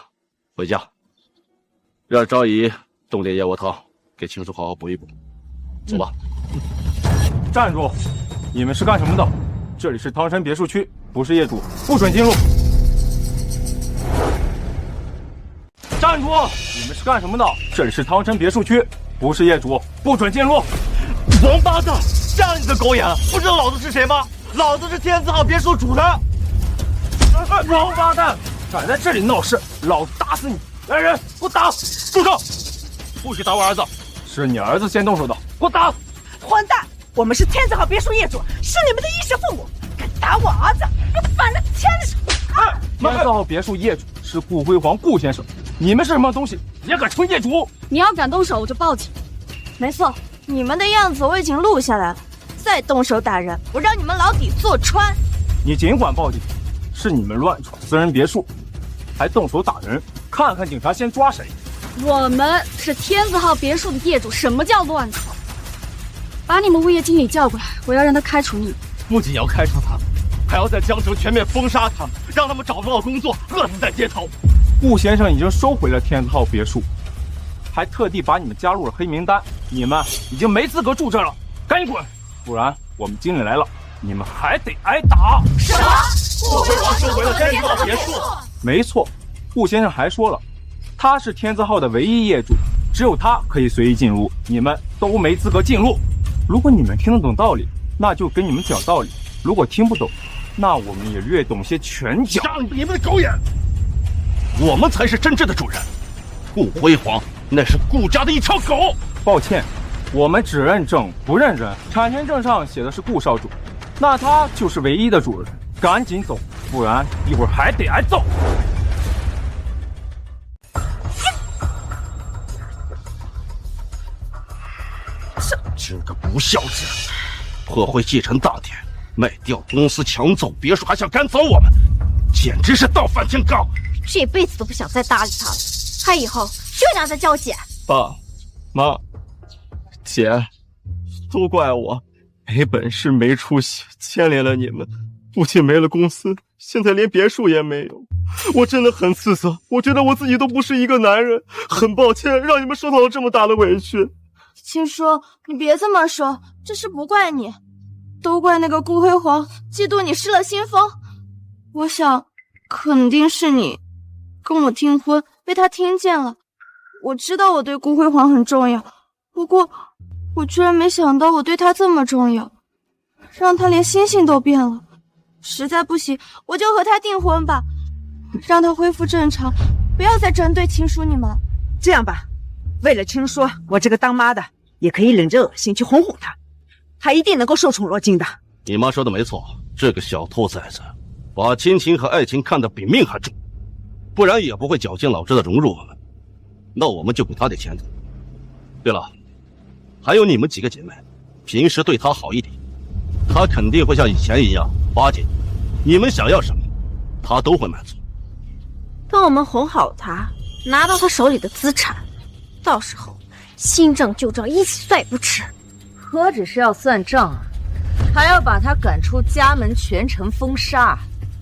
回家，让昭仪冻点燕窝汤，给青叔好好补一补。走吧。站住！你们是干什么的？这里是汤山别墅区，不是业主，不准进入。站住！你们是干什么的？这里是汤山别墅区，不是业主，不准进入。王八蛋，瞎了你的狗眼！不知道老子是谁吗？老子是天字号别墅主人。王八蛋，敢在这里闹事，老子打死你！来人，给我打！住手！不许打我儿子！是你儿子先动手的，给我打！混蛋！我们是天字号别墅业主，是你们的衣食父母，敢打我儿子，我反了天手！天字号别墅业主是顾辉煌顾先生，你们是什么东西，也敢称业主？你要敢动手，我就报警。没错，你们的样子我已经录下来了，再动手打人，我让你们牢底坐穿。你尽管报警，是你们乱闯私人别墅，还动手打人，看看警察先抓谁。我们是天字号别墅的业主，什么叫乱闯？把你们物业经理叫过来，我要让他开除你们。不仅要开除他们，还要在江城全面封杀他们，让他们找不到工作，饿死在街头。顾先生已经收回了天字号别墅，还特地把你们加入了黑名单，你们已经没资格住这了，赶紧滚，不然我们经理来了，你们还得挨打。什么？顾辉煌收回了天字号别墅？没错，顾先生还说了，他是天字号的唯一业主，只有他可以随意进入，你们都没资格进入。如果你们听得懂道理，那就跟你们讲道理；如果听不懂，那我们也略懂些拳脚。让你们的狗眼！我们才是真正的主人，顾辉煌那是顾家的一条狗。抱歉，我们只认证不认人。产权证上写的是顾少主，那他就是唯一的主人。赶紧走，不然一会儿还得挨揍。这个不孝子，破坏继承大典，卖掉公司，抢走别墅，还想赶走我们，简直是倒反天罡！这辈子都不想再搭理他了，他以后就让他叫姐。爸妈姐，都怪我没本事没出息，牵连了你们，不仅没了公司，现在连别墅也没有。我真的很自责，我觉得我自己都不是一个男人，很抱歉让你们受到了这么大的委屈。青叔，你别这么说，这事不怪你，都怪那个顾辉煌嫉妒你失了心疯。我想肯定是你跟我订婚被他听见了。我知道我对顾辉煌很重要，不过我居然没想到我对他这么重要，让他连心性都变了。实在不行，我就和他订婚吧，让他恢复正常，不要再针对青叔你们了。这样吧，为了青叔，我这个当妈的也可以忍着恶心去哄哄他，他一定能够受宠若惊的。你妈说的没错，这个小兔崽子把亲情和爱情看得比命还重，不然也不会绞尽脑汁的融入我们。那我们就给他点钱。对了，还有你们几个姐妹，平时对他好一点，他肯定会像以前一样巴结你。你们想要什么，他都会满足。等我们哄好他，拿到他手里的资产，到时候新账旧账一起算也不迟。何止是要算账啊，还要把他赶出家门，全城封杀，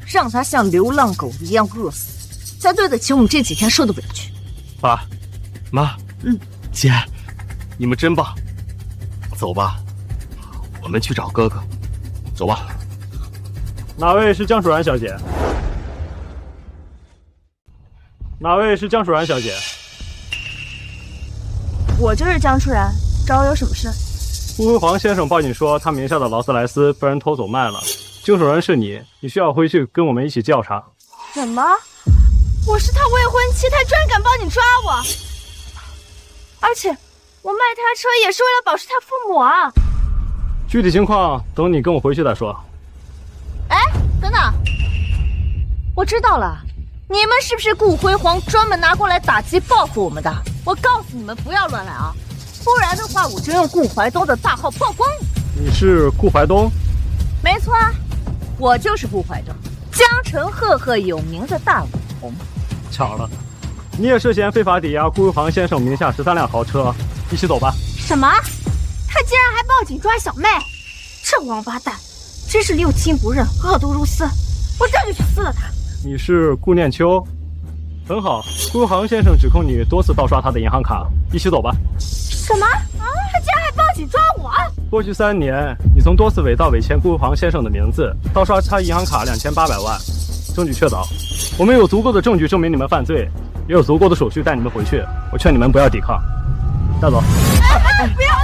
让他像流浪狗一样饿死，才对得起我们这几天受的委屈。爸妈，姐，你们真棒！走吧，我们去找哥哥。走吧。哪位是江楚然小姐？哪位是江楚然小姐？我就是江楚然，找我有什么事？顾辉煌先生报警说他名下的劳斯莱斯被人偷走卖了，经手人是你，你需要回去跟我们一起调查。什么？我是他未婚妻，他居然敢帮你抓我！而且我卖他车也是为了保释他父母啊！具体情况等你跟我回去再说。哎，等等，我知道了，你们是不是顾辉煌专门拿过来打击报复我们的？我告诉你们不要乱来啊，不然的话我就用顾怀东的大号曝光你。你是顾怀东？没错啊，我就是顾怀东，江城赫赫有名的大网红。巧了，你也涉嫌非法抵押顾辉煌先生名下13辆豪车，一起走吧。什么？他竟然还报警抓小妹，这王八蛋真是六亲不认，恶毒如斯！我这就去撕了他。你是顾念秋？很好，顾辉煌先生指控你多次盗刷他的银行卡，一起走吧。什么？啊！他竟然还报警抓我！过去3年，你曾多次伪造伪签顾辉煌先生的名字，盗刷他银行卡2800万，证据确凿。我们有足够的证据证明你们犯罪，也有足够的手续带你们回去。我劝你们不要抵抗，带走。不要！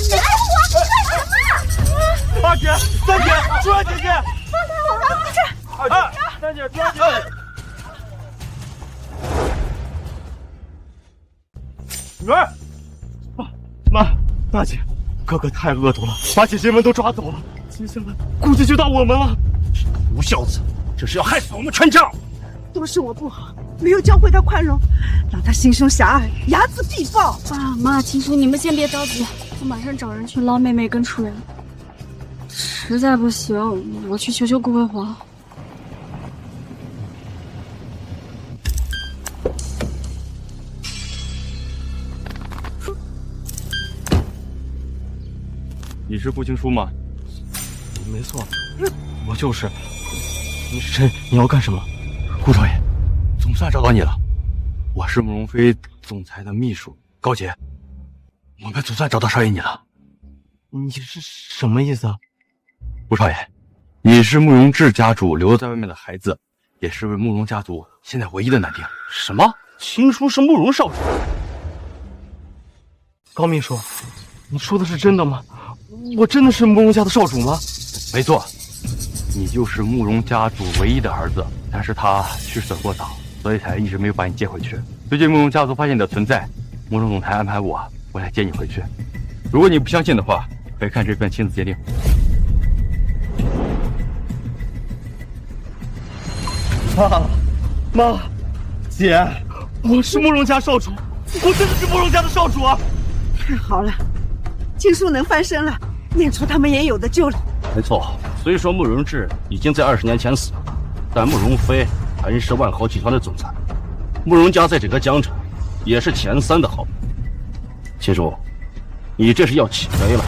你来我干什么？二姐、三姐、朱安姐姐，放开我！二姐、三姐、朱安姐姐。女儿，妈姐，哥哥太恶毒了，把姐姐们都抓走了，接下来估计就到我们了。吴小子，这是要害死我们全家！都是我不好，没有教会他宽容，让他心胸狭隘，睚眦必报。爸妈，秦叔，你们先别着急，我马上找人去捞妹妹跟楚然。实在不行，我去求求顾辉煌。你是顾青书吗？没错，我就是。你是谁？你要干什么？顾少爷，总算找到你了。我是慕容飞总裁的秘书高杰。我们总算找到少爷你了。你是什么意思啊？顾少爷，你是慕容志家主留在外面的孩子，也是慕容家族现在唯一的男丁。什么？青书是慕容少主？高秘书，你说的是真的吗？我真的是慕容家的少主吗？没错，你就是慕容家主唯一的儿子，但是他去世得过早，所以才一直没有把你接回去。最近慕容家族发现你的存在，慕容总裁安排我来接你回去。如果你不相信的话，可以看这份亲子鉴定。妈，姐，我是慕容家少主，我真的是慕容家的少主啊！太好了，青书能翻身了，念初他们也有的救了。没错，虽说慕容志已经在20年前死了，但慕容飞还是万豪集团的总裁，慕容家在整个江城也是前3的豪门。青书，你这是要起飞了！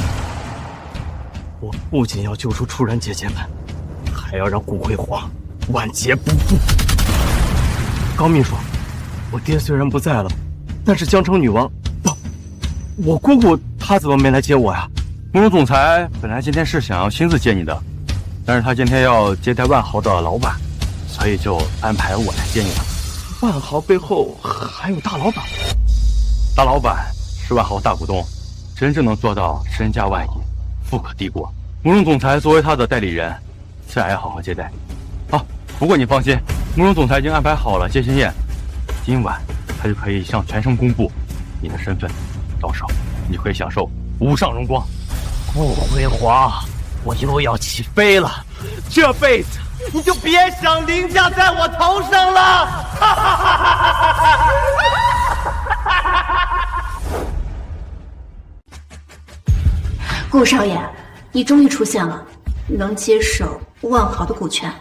我不仅要救出楚然姐姐们，还要让顾辉煌万劫不复。高秘书，我爹虽然不在了，但是江城女王不，我姑姑她怎么没来接我呀？慕容总裁本来今天是想要亲自接你的，但是他今天要接待万豪的老板，所以就安排我来接你了。万豪背后还有大老板？大老板是万豪大股东，真正能做到身家万亿，富可敌国。慕容总裁作为他的代理人，自然要好好接待。啊，不过你放心，慕容总裁已经安排好了接亲宴，今晚他就可以向全城公布你的身份，到时候你就可以享受无上荣光。顾辉煌，我又要起飞了，这辈子你就别想凌驾在我头上了！顾少爷，你终于出现了，能接手万豪的股权。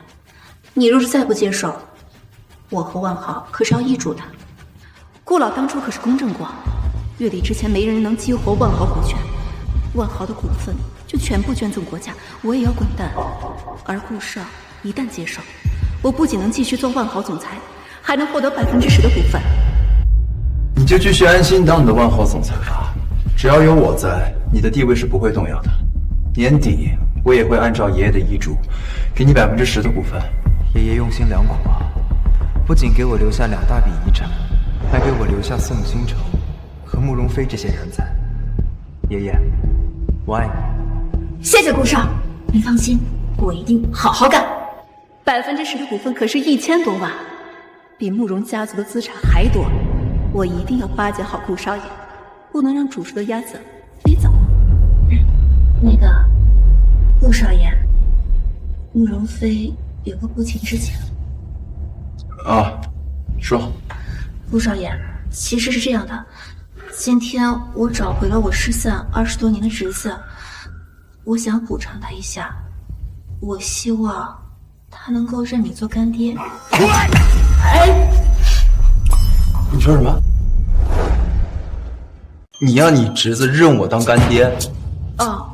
你若是再不接手，我和万豪可是要易主的。顾老当初可是公正过，月底之前没人能激活万豪股权，万豪的股份就全部捐赠国家，我也要滚蛋。而顾少一旦接手，我不仅能继续做万豪总裁，还能获得10%的股份。就继续安心当你的万豪总裁吧。只要有我在，你的地位是不会动摇的。年底我也会按照爷爷的遗嘱，给你10%的股份。爷爷用心良苦啊，不仅给我留下2大笔遗产，还给我留下宋倾城和慕容飞这些人才。爷爷，我爱你。谢谢顾少，你放心，我一定好好干。10%的股份可是1000多万，比慕容家族的资产还多。我一定要巴结好顾少爷，不能让煮熟的鸭子飞走。那个，顾少爷，慕容飞有个不情之请。啊，说。顾少爷，其实是这样的，今天我找回了我失散20多年的侄子，我想补偿他一下，我希望他能够认你做干爹。哎，你说什么？你让你侄子认我当干爹？哦，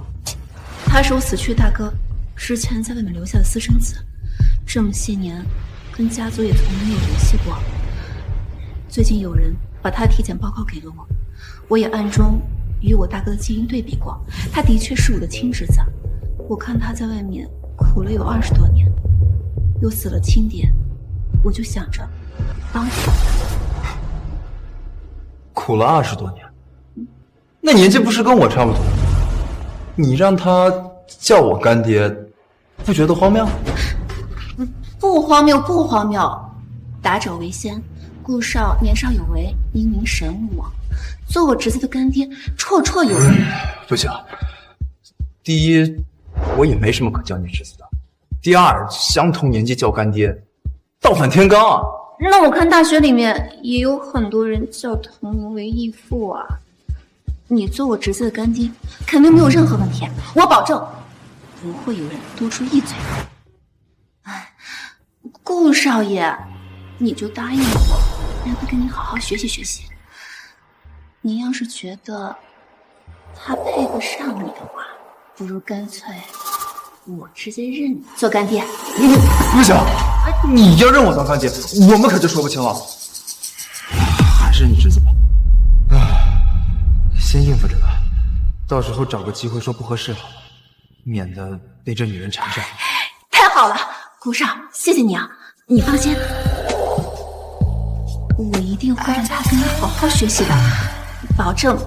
他是我死去的大哥之前在外面留下的私生子，这么些年跟家族也从没有联系过。最近有人把他体检报告给了我，我也暗中与我大哥的基因对比过，他的确是我的亲侄子。我看他在外面苦了有20多年，又死了亲爹，我就想着帮他。苦了20多年，那年纪不是跟我差不多？你让他叫我干爹，不觉得荒谬？不荒谬，不荒谬。达者为先，顾少年少有为，英明神武，做我侄子的干爹绰绰有余。不行，第一，我也没什么可叫你侄子的；第二，相同年纪叫干爹，倒反天罡啊！那我看大学里面也有很多人叫同名为义父啊。你做我侄子的干爹，肯定没有任何问题，我保证不会有人多出一嘴。哎，顾少爷，你就答应我，让他跟你好好学习学习。你要是觉得他配不上你的话，不如干脆我直接认你做干爹。不行，你要认我当干爹，我们可就说不清了。还是你侄子吧。先应付着吧，到时候找个机会说不合适好了，免得被这女人缠上。太好了，顾少，谢谢你啊！你放心，我一定会让他跟你好好学习的，保证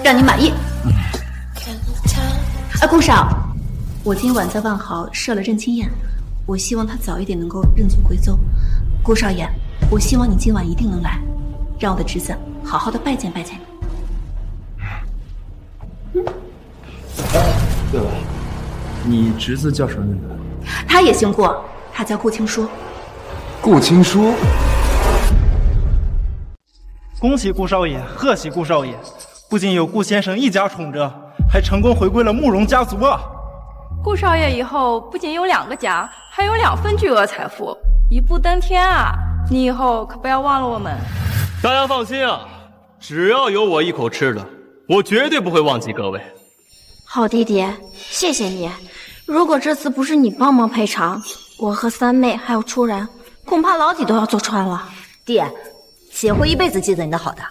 让你满意。顾少，我今晚在万豪设了认亲宴，我希望他早一点能够认祖归宗。顾少爷，我希望你今晚一定能来，让我的侄子好好的拜见拜见你。对了，你侄子叫什么名字？他也姓顾，他叫顾青书。顾青书？恭喜顾少爷，贺喜顾少爷！不仅有顾先生一家宠着，还成功回归了慕容家族啊！顾少爷以后不仅有2个家，还有2份巨额财富，一步登天啊！你以后可不要忘了我们。大家放心啊，只要有我一口吃的，我绝对不会忘记各位。好弟弟，谢谢你。如果这次不是你帮忙赔偿，我和三妹还有初然，恐怕老底都要坐穿了。爹，姐会一辈子记得你的好的，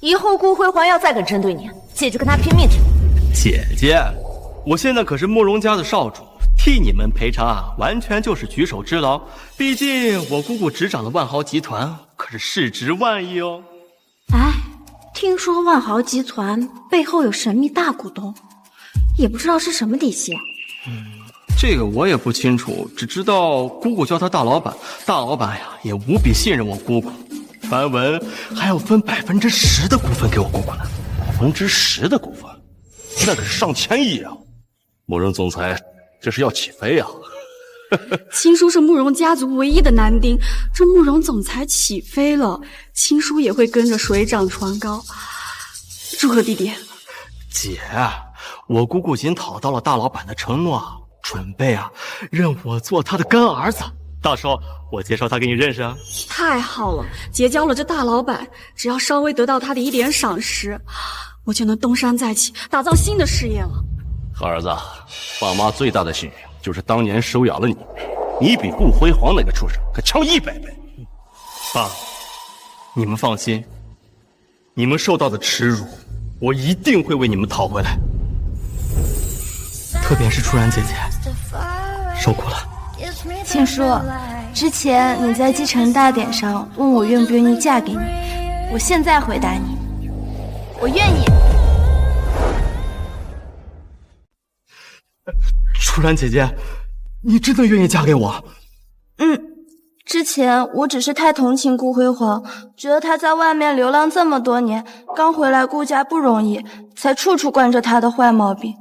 以后顾辉煌要再敢针对你，姐就跟他拼命去。姐姐，我现在可是慕容家的少主，替你们赔偿啊，完全就是举手之劳。毕竟我姑姑执掌的万豪集团可是市值万亿哦。哎，听说万豪集团背后有神秘大股东，也不知道是什么底细。这个我也不清楚，只知道姑姑叫他大老板，大老板呀也无比信任我姑姑，传闻还要分10%的股份给我姑姑呢。10%的股份，那可是上千亿啊！慕容总裁这是要起飞啊！青叔是慕容家族唯一的男丁，这慕容总裁起飞了，青叔也会跟着水涨船高。祝贺弟弟！姐，我姑姑已经讨到了大老板的承诺，准备啊认我做他的干儿子。到时候我介绍他给你认识啊！太好了，结交了这大老板，只要稍微得到他的一点赏识，我就能东山再起，打造新的事业了。好儿子，爸妈最大的幸运就是当年收养了你，你比顾辉煌那个畜生可强100倍。爸，你们放心，你们受到的耻辱，我一定会为你们讨回来。特别是初然姐姐，受苦了。青叔，之前你在继承大典上问我愿不愿意嫁给你，我现在回答你，我愿意。初然姐姐，你真的愿意嫁给我？之前我只是太同情顾辉煌，觉得他在外面流浪这么多年，刚回来顾家不容易，才处处惯着他的坏毛病。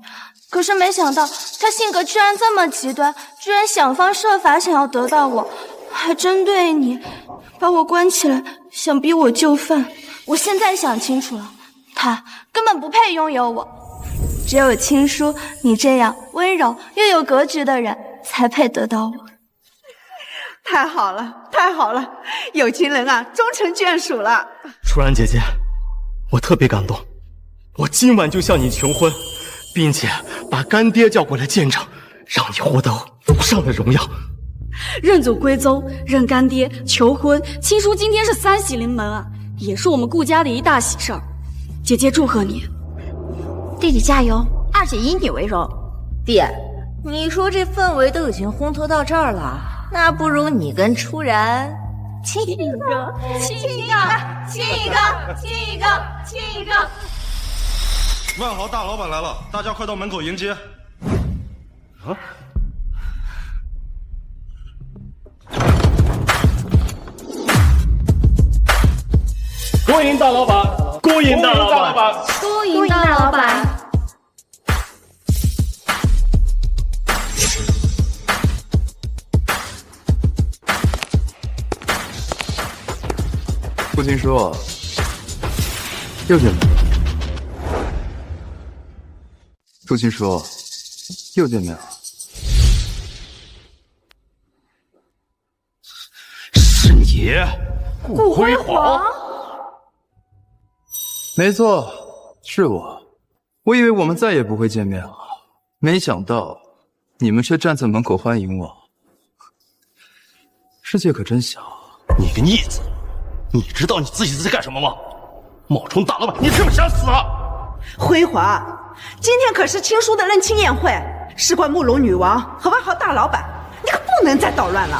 可是没想到他性格居然这么极端，居然想方设法想要得到我，还针对你，把我关起来，想逼我就范。我现在想清楚了，他根本不配拥有我，只有青叔你这样温柔又有格局的人才配得到我。太好了，太好了，有情人啊，终成眷属了。初然姐姐，我特别感动，我今晚就向你求婚，并且把干爹叫过来见证，让你获得无上的荣耀。认祖归宗，认干爹，求婚，亲叔今天是3喜临门啊，也是我们顾家的一大喜事儿。姐姐祝贺你，弟弟加油，二姐以你为荣。爹，你说这氛围都已经烘托到这儿了，那不如你跟初然亲一个，亲一个，亲一个，亲一个，亲一个。万豪大老板来了，大家快到门口迎接。啊！恭迎大老板，恭迎大老板，恭迎大老板。顾青叔，又见面了。顾青叔，又见面了。是你，顾辉煌。没错，是我。我以为我们再也不会见面了，没想到你们却站在门口欢迎我。世界可真小。你个逆子！你知道你自己在干什么吗？冒充大老板，你是不是想死啊？辉煌，今天可是青叔的认亲宴会，事关慕容女王和万豪大老板，你可不能再捣乱了。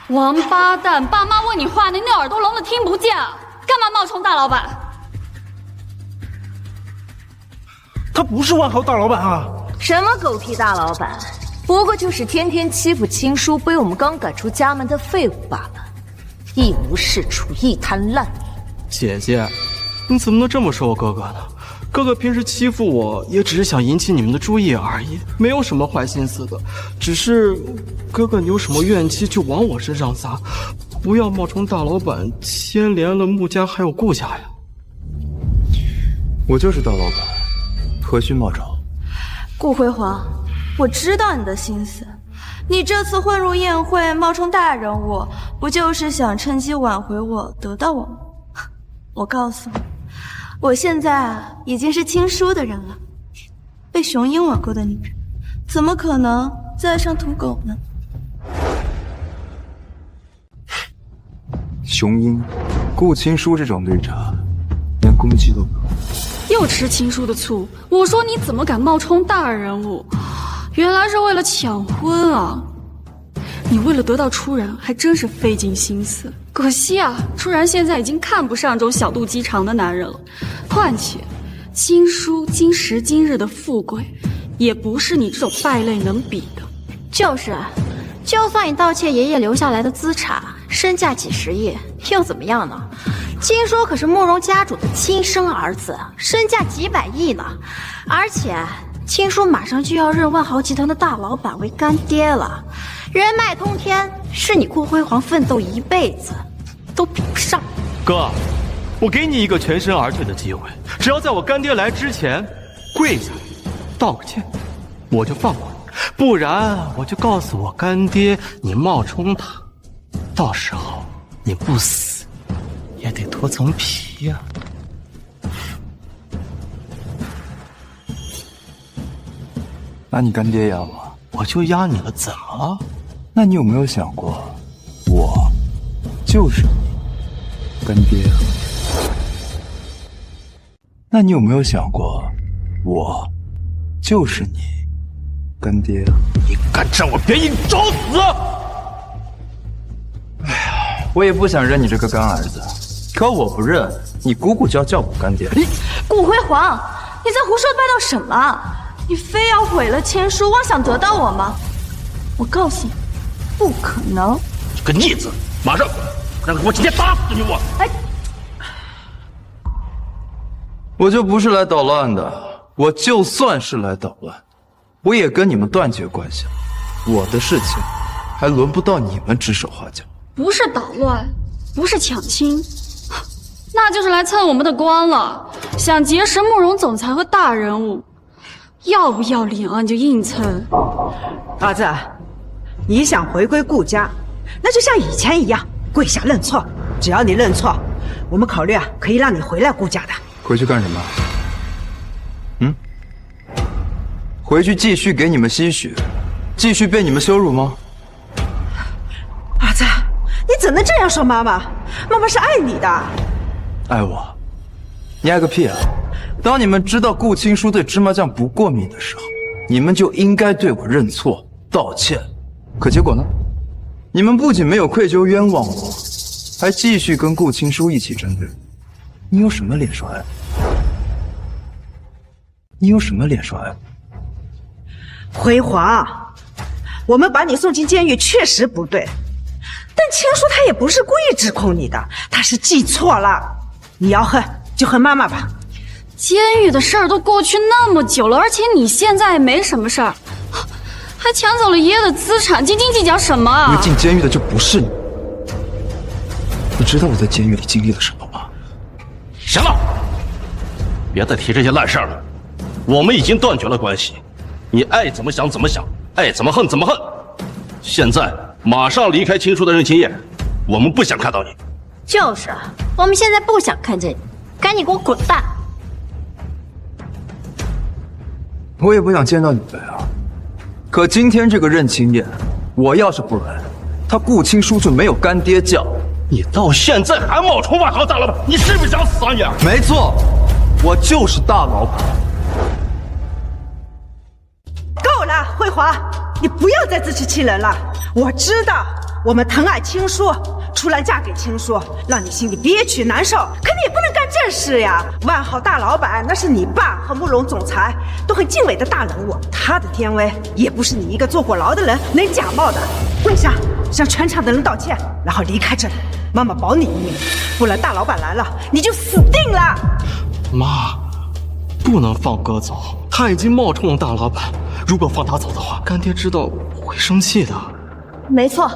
王八蛋！爸妈问你话，你那耳朵聋了听不见啊？干嘛冒充大老板？他不是万豪大老板啊！什么狗屁大老板，不过就是天天欺负亲叔，被我们刚赶出家门的废物罢了，一无是处，一滩烂泥。姐姐，你怎么能这么说我哥哥呢？哥哥平时欺负我，也只是想引起你们的注意而已，没有什么坏心思的。只是哥哥，你有什么怨气就往我身上撒，不要冒充大老板，牵连了穆家还有顾家呀。我就是大老板，何须冒充？顾辉煌，我知道你的心思，你这次混入宴会，冒充大人物，不就是想趁机挽回我，得到我吗？我告诉你，我现在已经是亲叔的人了，被雄鹰吻过的女人，怎么可能再上土狗呢？雄鹰，顾青书这种绿茶，连攻击都不会。又吃亲叔的醋，我说你怎么敢冒充大人物？原来是为了抢婚啊！你为了得到初然，还真是费尽心思。可惜啊，初然现在已经看不上这种小肚鸡肠的男人了。况且，亲叔今时今日的富贵，也不是你这种败类能比的。就是，就算你盗窃爷爷留下来的资产，身价几十亿，又怎么样呢？亲叔可是慕容家主的亲生儿子，身价几百亿呢。而且，亲叔马上就要认万豪集团的大老板为干爹了，人脉通天，是你顾辉煌奋斗一辈子都比不上。哥，我给你一个全身而退的机会，只要在我干爹来之前跪下道个歉，我就放过你；不然我就告诉我干爹你冒充他，到时候你不死也得脱层皮呀。拿你干爹压我，我就压你了，怎么了？那你有没有想过，就是你，干爹。那你有没有想过，我就是你，干爹？你敢占我便宜，你找死！哎呀，我也不想认你这个干儿子，可我不认，你姑姑就要叫我干爹。顾辉煌，你在胡说八道什么？你非要毁了千书，妄想得到我吗？我告诉你，不可能！你个逆子，马上让我今天打死你！我哎，我就不是来捣乱的，我就算是来捣乱，我也跟你们断绝关系了。我的事情还轮不到你们指手画脚。不是捣乱，不是抢亲，那就是来蹭我们的光了。想结识慕容总裁和大人物，要不要脸啊？你就硬蹭。儿子，你想回归顾家，那就像以前一样跪下认错。只要你认错，我们考虑可以让你回来顾家的。回去干什么？回去继续给你们吸血，继续被你们羞辱吗？儿子，你怎能这样说妈妈？妈妈是爱你的。爱我？你爱个屁啊！当你们知道顾青书对芝麻酱不过敏的时候，你们就应该对我认错道歉。可结果呢？你们不仅没有愧疚冤枉我，还继续跟顾青书一起针对。你有什么脸说爱我？你有什么脸说爱我？辉煌，我们把你送进监狱确实不对，但青书他也不是故意指控你的，他是记错了。你要恨就恨妈妈吧。监狱的事儿都过去那么久了，而且你现在也没什么事儿，还抢走了爷爷的资产，斤斤计较什么啊？因为进监狱的就不是你。你知道我在监狱里经历了什么吗？行了，别再提这些烂事儿了。我们已经断绝了关系，你爱怎么想怎么想，爱怎么恨怎么恨。现在马上离开青书的任青叶，我们不想看到你。就是啊，我们现在不想看见你，赶紧给我滚蛋！我也不想见到你们啊。可今天这个任青燕，我要是不来，他顾青书就没有干爹叫。你到现在还冒充外行大老板，你是不是想死啊你？没错，我就是大老板。够了，辉煌，你不要再自欺欺人了。我知道我们疼爱青书，出来嫁给青书，让你心里憋屈难受，可你也不能干这事呀。万豪大老板那是你爸和慕容总裁都很敬畏的大人物，他的天威也不是你一个坐过牢的人能假冒的。跪下，向全场的人道歉，然后离开这里。妈妈保你一命，不然大老板来了你就死定了。妈，不能放哥走，他已经冒充了大老板，如果放他走的话，干爹知道会生气的。没错，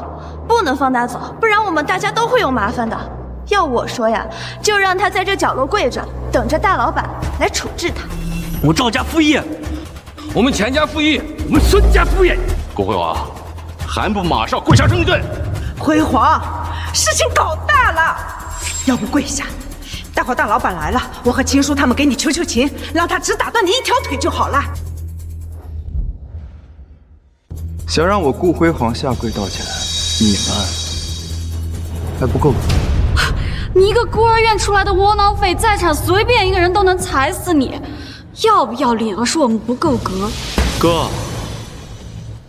不能放他走，不然我们大家都会有麻烦的。要我说呀，就让他在这角落跪着，等着大老板来处置他。我赵家复义，我们钱家复义，我们孙家复义。顾辉煌，还不马上跪下认罪！辉煌，事情搞大了，要不跪下？待会大老板来了，我和秦叔他们给你求求情，让他只打断你一条腿就好了。想让我顾辉煌下跪道歉，你们还不够格。你一个孤儿院出来的窝囊废，在场随便一个人都能踩死你，要不要脸啊？说我们不够格。哥，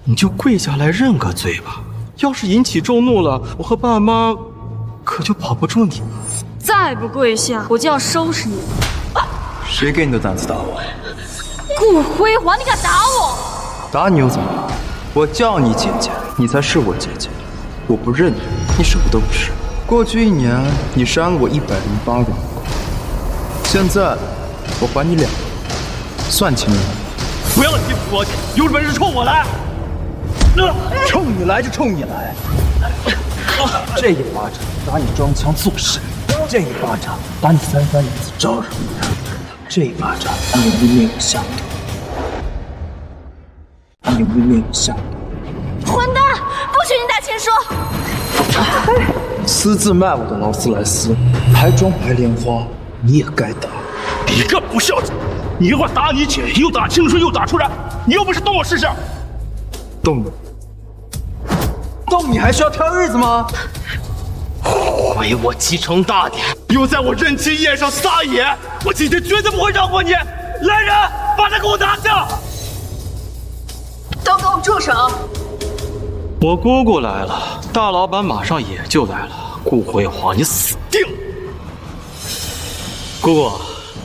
你就跪下来认个罪吧。要是引起众怒了，我和爸妈可就保不住你了。再不跪下，我就要收拾你。谁给你的胆子打我？顾辉煌，你敢打我？打你又怎么了？我叫你姐姐，你才是我姐姐。我不认你，你什么都不是。过去1年，你扇了我108个，现在我还你2个，算清了。不要欺负我姐，有本事冲我来！冲你来就冲你来！这一巴掌打你装腔作势，这一巴掌打你三番两次招惹我，这一巴掌打你污蔑我下毒，打你污蔑我下毒。混蛋！不许你打秦叔！私自卖我的劳斯莱斯，还装白莲花，你也该打。你个不孝子！你一会儿打你姐，又打青叔，又打初然，你有本事动我试试！动你？动你还需要挑日子吗？毁我继承大典，又在我任期宴上撒野，我今天绝对不会饶过你！来人，把他给我拿下！都给我住手！我姑姑来了，大老板马上也就来了。顾辉煌，你死定了！姑姑，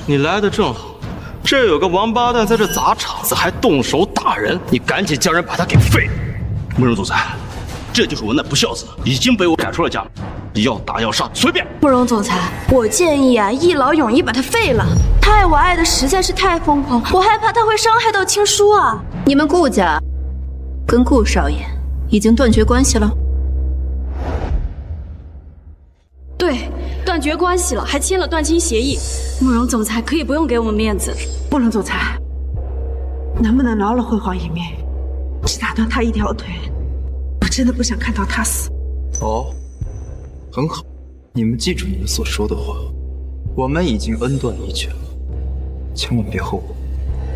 你来的正好，这有个王八蛋在这砸场子，还动手打人，你赶紧叫人把他给废了。慕容总裁，这就是我那不孝子，已经被我赶出了家门，要打要杀随便。慕容总裁，我建议啊，一劳永逸把他废了。他爱我爱的实在是太疯狂，我害怕他会伤害到青书啊。你们顾家跟顾少爷已经断绝关系了？对，断绝关系了，还签了断亲协议。慕容总裁可以不用给我们面子。慕容总裁，能不能饶了辉煌一命，只打断他一条腿？我真的不想看到他死。哦，很好，你们记住你们所说的话，我们已经恩断义绝了，千万别后悔。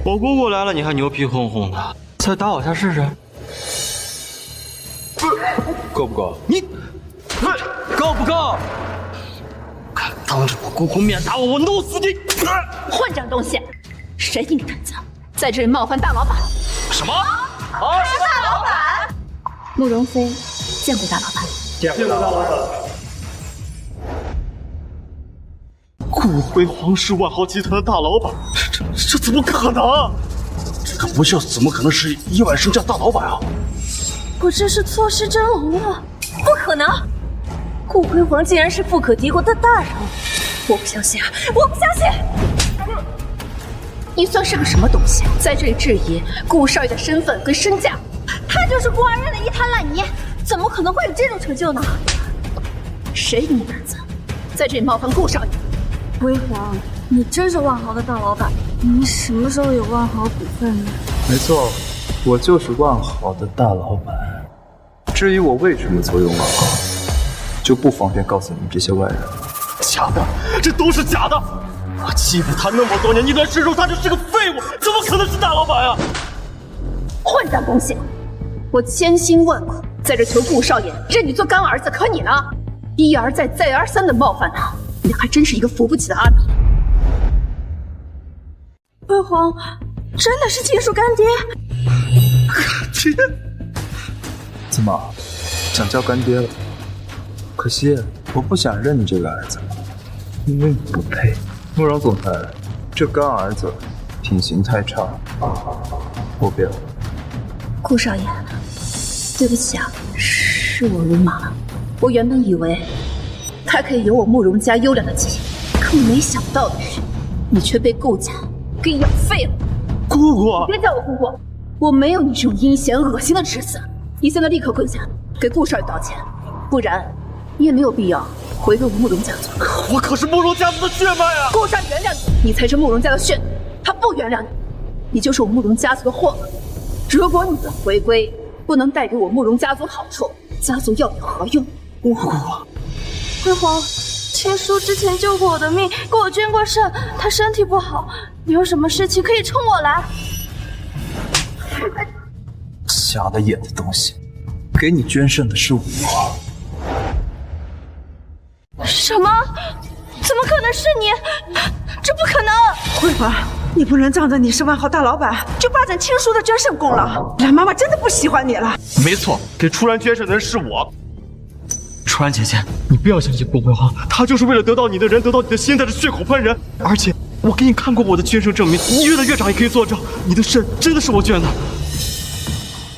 我姑姑来了，你还牛皮哄哄的，再打我下试试？够不够？你够不够？敢当着我姑姑面打我，我弄死你！混账东西，谁给你胆子在这里冒犯大老板？什么？大老板！慕容飞见过大老板。见过大老板。顾辉煌是万豪集团的大老板，这怎么可能？这个不孝怎么可能是亿万身家大老板啊？我这是错失真龙了。不可能！顾辉煌竟然是富可敌国的大人物，我不相信啊！我不相信！你算是个什么东西，在这里质疑顾少爷的身份跟身价？他就是顾二院的一滩烂泥，怎么可能会有这种成就呢？谁给你胆子在这里冒犯顾少爷？辉煌，你真是万豪的大老板，你什么时候有万豪股份呢？没错，我就是万豪的大老板。至于我为什么坐拥万豪，就不方便告诉你们这些外人。假的，这都是假的！我欺负他那么多年，你乱示弱，他就是个废物，怎么可能是大老板啊？混账东西！我千辛万苦在这求顾少爷认你做干儿子，可你呢，一而再再而三的冒犯他，你还真是一个扶不起的阿斗。辉煌，真的是亲叔干爹？干爹？怎么，想叫干爹了？可惜我不想认你这个儿子，因为你不配。慕容总裁，这干儿子品行太差，我变了。顾少爷，对不起啊，是我鲁莽了。我原本以为他可以有我慕容家优良的基因，可没想到的是，你却被顾家给养废了。姑姑，别叫我姑姑，我没有你这种阴险恶心的侄子。你现在立刻跪下，给顾少爷道歉，不然你也没有必要回归我慕容家族。我可是慕容家族的血脉啊！顾少爷原谅你，你才是慕容家的血；他不原谅你，你就是我慕容家族的祸根。如果你的回归不能带给我慕容家族好处，家族要你何用？姑姑，辉煌，青叔之前救过我的命，给我捐过肾，他身体不好，你有什么事情可以冲我来。瞎了眼的东西，给你捐肾的是我。什么？怎么可能是你？这不可能！辉煌，你不能仗着你是万豪大老板就霸占青叔的捐肾功劳，冉妈妈真的不喜欢你了。没错，给初然捐肾的人是我。初然姐姐，你不要相信顾辉煌，他就是为了得到你的人，得到你的心，在这血口喷人。而且我给你看过我的捐肾证明，医院的院长也可以作证，你的肾真的是我捐的。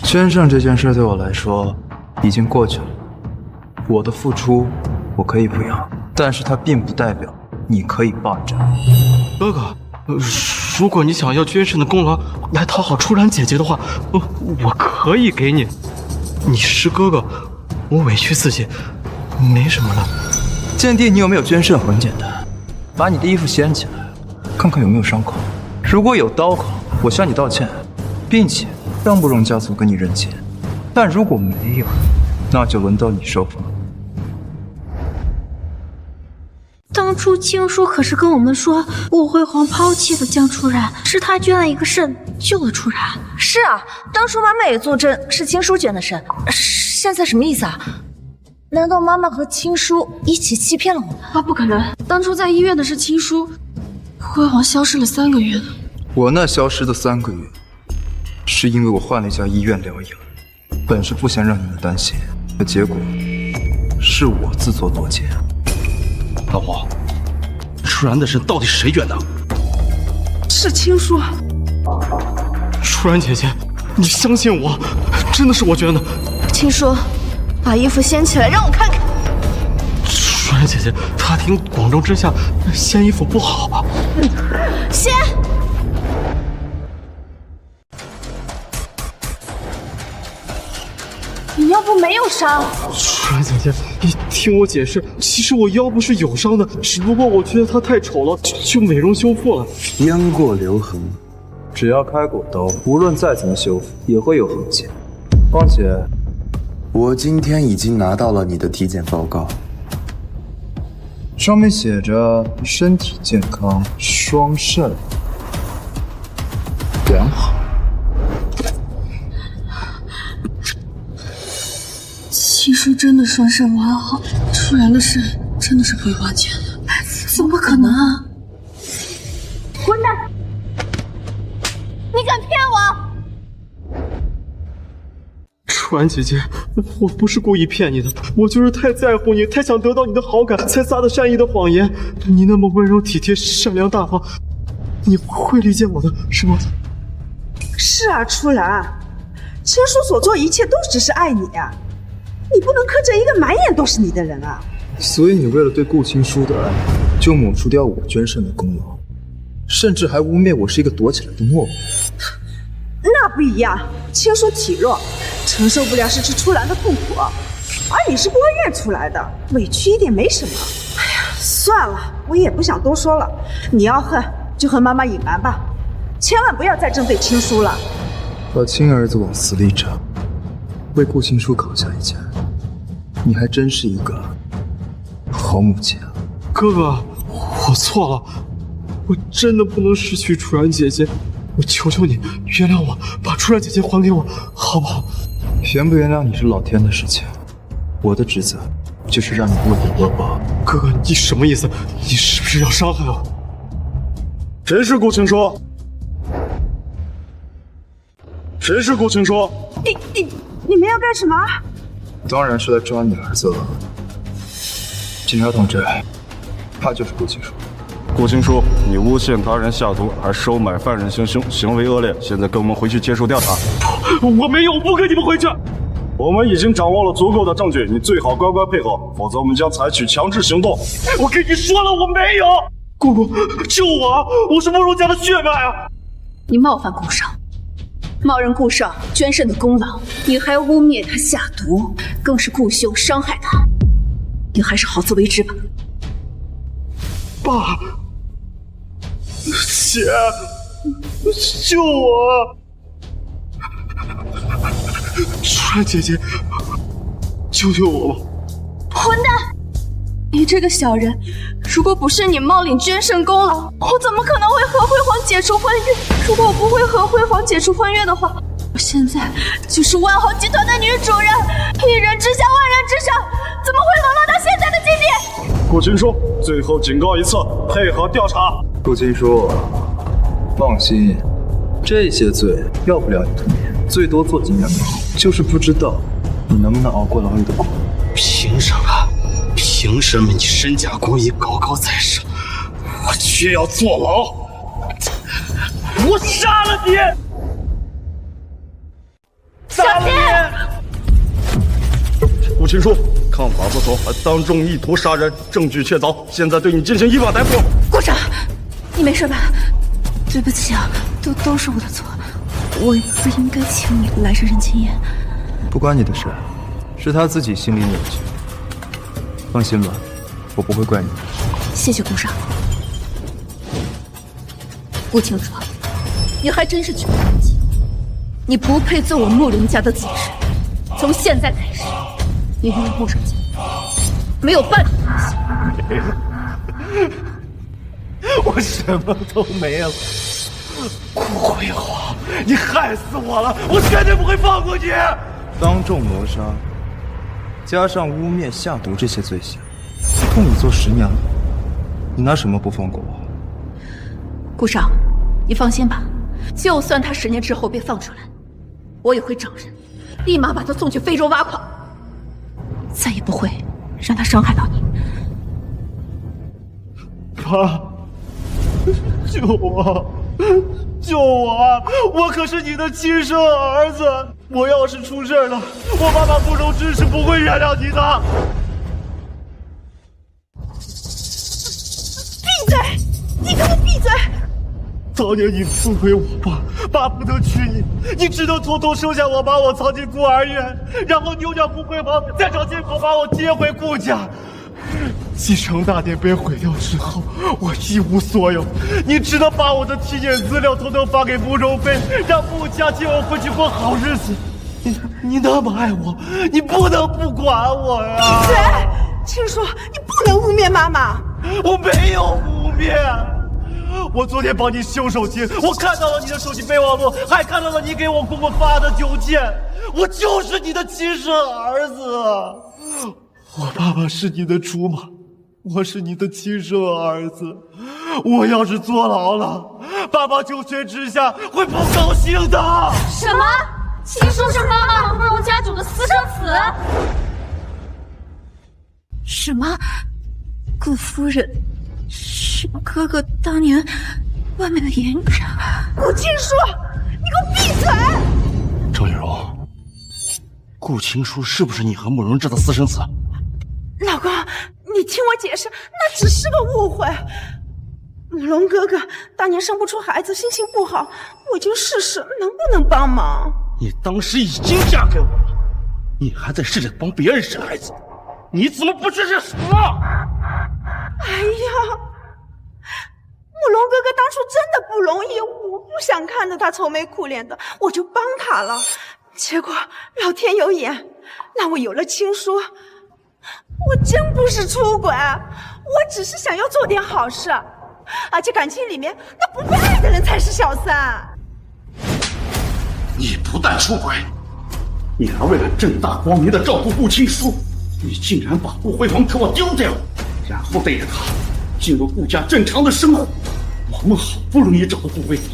捐肾这件事对我来说已经过去了，我的付出我可以不要，但是它并不代表你可以霸占。哥哥，如果你想要捐肾的功劳来讨好初然姐姐的话，我可以给你。你是哥哥，我委屈自己，没什么了。鉴定你有没有捐肾很简单，把你的衣服掀起来，看看有没有伤口。如果有刀口，我向你道歉，并且让慕容家族跟你认亲。但如果没有，那就轮到你受罚。当初青叔可是跟我们说，顾辉煌抛弃了江初然，是他捐了一个肾救了初然。是啊，当初妈妈也作证是青叔捐的肾，现在什么意思啊？难道妈妈和青叔一起欺骗了我们？啊，不可能！当初在医院的是青叔，辉煌消失了3个月了。我那消失的3个月，是因为我换了一家医院疗养，本是不想让你们担心，可结果是我自作多情。老黄，出然的事到底是谁卷的？是青叔。舒然姐姐，你相信我，真的是我捐的。青叔，把衣服掀起来让我看看。舒然姐姐，她听广州之下掀衣服不好吧？掀！你腰部没有伤。舒然姐姐，你听我解释，其实我腰部是有伤的，只不过我觉得它太丑了，就美容修复了。雁过留痕，只要开过刀，无论再怎么修复，也会有痕迹。况且，我今天已经拿到了你的体检报告，上面写着身体健康，双肾良好。青叔真的双肾完好，舒然的肾真的是辉煌捐的，怎么可能啊！混蛋！你敢骗我！舒然姐姐，我不是故意骗你的，我就是太在乎你，太想得到你的好感，才撒的善意的谎言。你那么温柔体贴、善良大方，你会理解我的，是吗？是啊，初然，青叔所做一切都只是爱你啊，你不能苛责一个满眼都是你的人啊！所以你为了对顾青书的爱，就抹除掉我捐肾的功劳，甚至还污蔑我是一个躲起来的懦夫。那不一样，青叔体弱，承受不了失去初兰的痛苦，而你是孤儿院出来的，委屈一点没什么。哎呀，算了，我也不想多说了。你要恨就和妈妈隐瞒吧，千万不要再针对青叔了。把亲儿子往死里整，为顾青书考下一家，你还真是一个好母亲啊！哥哥，我错了，我真的不能失去楚然姐姐，我求求你原谅我，把楚然姐姐还给我，好不好？原不原谅你是老天的事情，我的职责就是让你不得恶报。哥哥，你什么意思？你是不是要伤害我？谁是顾青书？谁是顾青书？你们要干什么？当然是来抓你儿子了。警察同志，他就是顾青书。顾青书，你诬陷他人下毒，还收买犯人行凶，行为恶劣。现在跟我们回去接受调查。我没有，我不跟你们回去。我们已经掌握了足够的证据，你最好乖乖配合，否则我们将采取强制行动。我跟你说了，我没有。姑姑，救我！我是慕容家的血脉啊！你冒犯顾少，冒认顾少捐肾的功劳，你还污蔑他下毒，更是雇凶伤害他。你还是好自为之吧。爸，姐，救我！楚然姐姐，救救我吧！混蛋！你这个小人，如果不是你冒领捐肾功劳，我怎么可能会和辉煌解除婚约？如果我不会和辉煌解除婚约的话，我现在就是万豪集团的女主人，一人之下万人之上，怎么会沦落到现在的境地？顾青书，最后警告一次，配合调查。顾青书，放心，这些罪要不了你的命，最多坐几年牢，就是不知道你能不能熬过牢狱的苦。凭什么？凭什么你身价过亿，高高在上，我却要坐牢？我杀了你！小心！顾青书，抗法不从，还当众意图杀人，证据确凿，现在对你进行依法逮捕。顾少，你没事吧？对不起啊，都是我的错，我不应该请你来这人间宴。不关你的事，是他自己心里扭曲。放心吧，我不会怪你。谢谢顾少。顾青书，你还真是穷人气，你不配做我慕容家的子侄。从现在开始，你与我慕容家没有半点关系。我什么都没了。顾辉煌，你害死我了！我绝对不会放过你！当众谋杀，加上污蔑、下毒这些罪行，供你做10年了，你拿什么不放过我？顾少，你放心吧，就算他10年之后被放出来，我也会找人，立马把他送去非洲挖矿，再也不会让他伤害到你。爸，救我！救我啊！我可是你的亲生儿子，我要是出事了，我爸爸慕容芝是不会原谅你的。闭嘴！你给我闭嘴！当年你负亏我爸，巴不得娶你，你只能偷偷生下我，把我藏进孤儿院，然后扭转顾辉煌，再找借口把我接回顾家。继承大典被毁掉之后，我一无所有，你只能把我的体检资料偷偷发给慕容飞，让顾家接我回去过好日子。你那么爱我，你不能不管我呀！闭嘴！青叔，你不能污蔑妈妈。我没有污蔑，我昨天帮你修手机，我看到了你的手机备忘录，还看到了你给我姑姑发的邮件，我就是你的亲生儿子。我爸爸是你的出马，我是你的亲生儿子。我要是坐牢了，爸爸九泉之下会不高兴的。什么？青叔是妈妈和慕容家主的私生子？什么？顾夫人是哥哥当年外面的营长？顾青叔，你给我闭嘴！郑雨柔，顾青书是不是你和慕容芝的私生子？老公，你听我解释，那只是个误会。慕容哥哥当年生不出孩子，心情不好，我已经试试能不能帮忙。你当时已经嫁给我了，你还在试着帮别人生孩子，你怎么不去认怂啊？哎呀，慕容哥哥当初真的不容易，我不想看着他愁眉苦脸的，我就帮他了。结果老天有眼，让我有了亲叔。我真不是出轨，我只是想要做点好事，而且感情里面那不被爱的人才是小三。你不但出轨，你还为了正大光明的照顾顾青书，你竟然把顾辉煌给我丢掉，然后带着他进入顾家正常的生活。我们好不容易找到顾辉煌，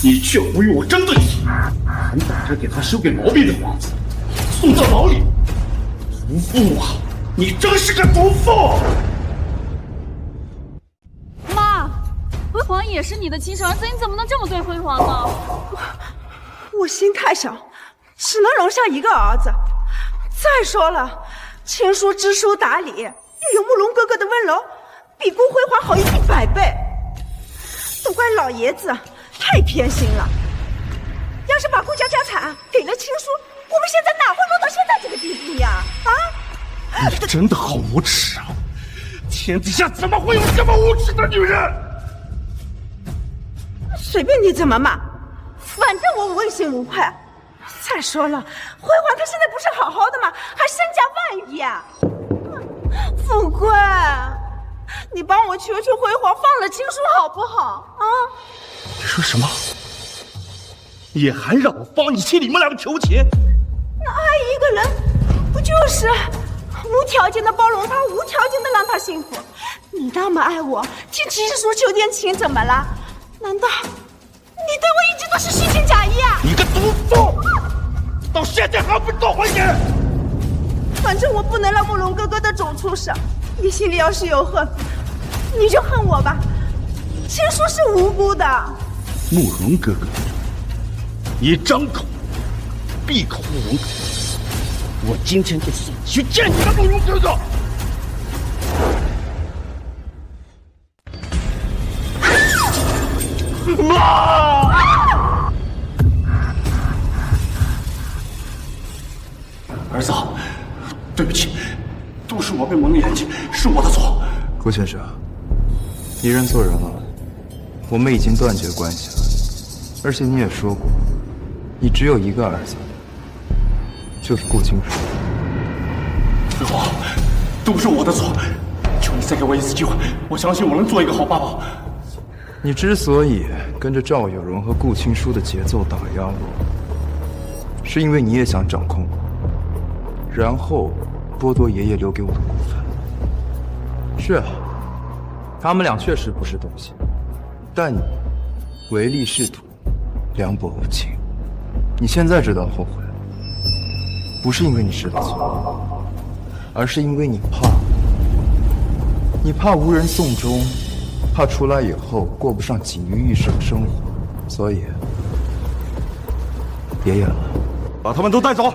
你却忽悠我针对他，还打着给他修改毛病的幌子送到牢里。毒妇啊！你真是个毒妇！妈，辉煌也是你的亲生儿子，你怎么能这么对辉煌呢？我心太小，只能容下一个儿子。再说了，青叔知书达理，又有慕容哥哥的温柔，比顾辉煌好100倍。都怪老爷子太偏心了，要是把顾家家产给了青叔，我们现在哪会落到现在这个地步呀？啊！你真的好无耻啊！天底下怎么会有这么无耻的女人？随便你怎么骂，反正我问心无愧。再说了，辉煌他现在不是好好的吗？还身家万亿啊！富贵，你帮我求求辉煌，放了青叔好不好？啊！你说什么？也还让我帮你替你们两个求情？那爱一个人，不就是无条件的包容他，无条件的让他幸福？你那么爱我，替青叔求点情怎么了？难道你对我一直都是虚情假意啊？你个毒妇，到现在还不后悔你？反正我不能让慕容哥哥的种出手，你心里要是有恨，你就恨我吧。青叔是无辜的。慕容哥哥，你张口闭口慕容哥哥，我今天就送你去见你的慕容哥哥。妈！儿子，对不起，都是我被蒙了眼睛，是我的错。顾先生，你认错人了，我们已经断绝关系了。而且你也说过，你只有一个儿子，就是顾青书。父皇，都是我的错，求你再给我一次机会，我相信我能做一个好爸爸。你之所以跟着赵有容和顾青书的节奏打压我，是因为你也想掌控我，然后剥夺爷爷留给我的股份。是啊，他们俩确实不是东西，但你唯利是图，凉薄无情。你现在知道后悔，不是因为你知道错，而是因为你怕。你怕无人送终，怕出来以后过不上锦衣玉食的生活，所以别演了，把他们都带走。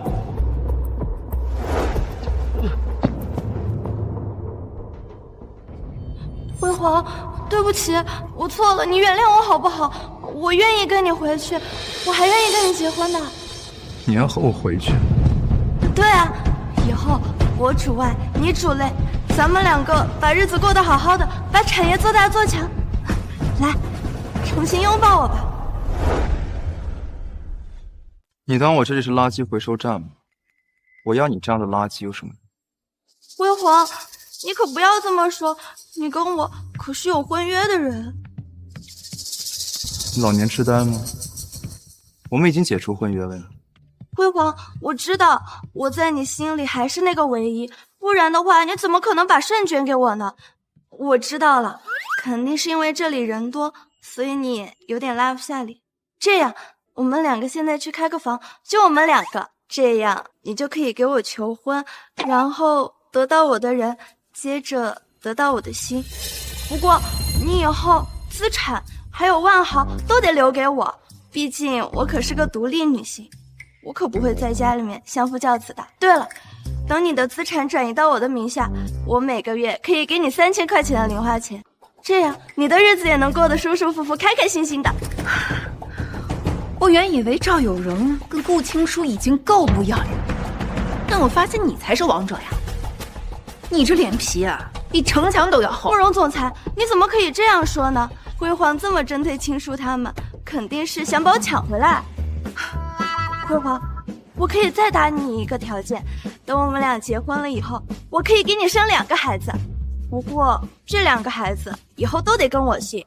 辉煌，对不起，我错了，你原谅我好不好？我愿意跟你回去，我还愿意跟你结婚的。你要和我回去？对啊，以后我主外，你主内，咱们两个把日子过得好好的，把产业做大做强。来，重新拥抱我吧。你当我这里是垃圾回收站吗？我要你这样的垃圾有什么？辉煌，你可不要这么说，你跟我可是有婚约的人。老年痴呆吗？我们已经解除婚约了呀。辉煌，我知道我在你心里还是那个唯一，不然的话，你怎么可能把肾捐给我呢？我知道了，肯定是因为这里人多，所以你有点拉不下脸。这样，我们两个现在去开个房，就我们两个，这样你就可以给我求婚，然后得到我的人，接着得到我的心。不过你以后资产还有万豪都得留给我，毕竟我可是个独立女性，我可不会在家里面相夫教子的。对了，等你的资产转移到我的名下，我每个月可以给你3000块钱的零花钱，这样你的日子也能过得舒舒服服、开开心心的。我原以为赵有容跟顾青书已经够不要脸了，但我发现你才是王者呀！你这脸皮啊，比城墙都要厚。慕容总裁，你怎么可以这样说呢？辉煌这么针对青书他们，肯定是想把我抢回来。辉煌，我可以再答你一个条件，等我们俩结婚了以后，我可以给你生2个孩子。不过这2个孩子以后都得跟我姓，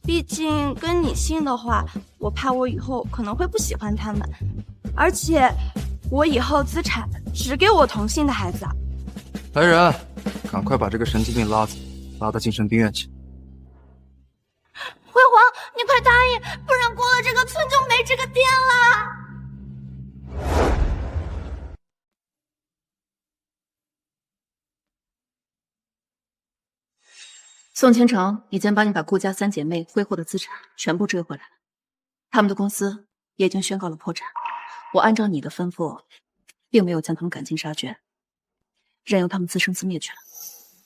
毕竟跟你姓的话，我怕我以后可能会不喜欢他们，而且我以后资产只给我同姓的孩子。来人，赶快把这个神经病拉走，拉到精神病院去。辉煌，你快答应，不然过了这个村就没这个店了。宋倾城已经帮你把顾家3姐妹挥霍的资产全部追回来了，他们的公司也已经宣告了破产。我按照你的吩咐，并没有将他们赶尽杀绝，任由他们自生自灭去了。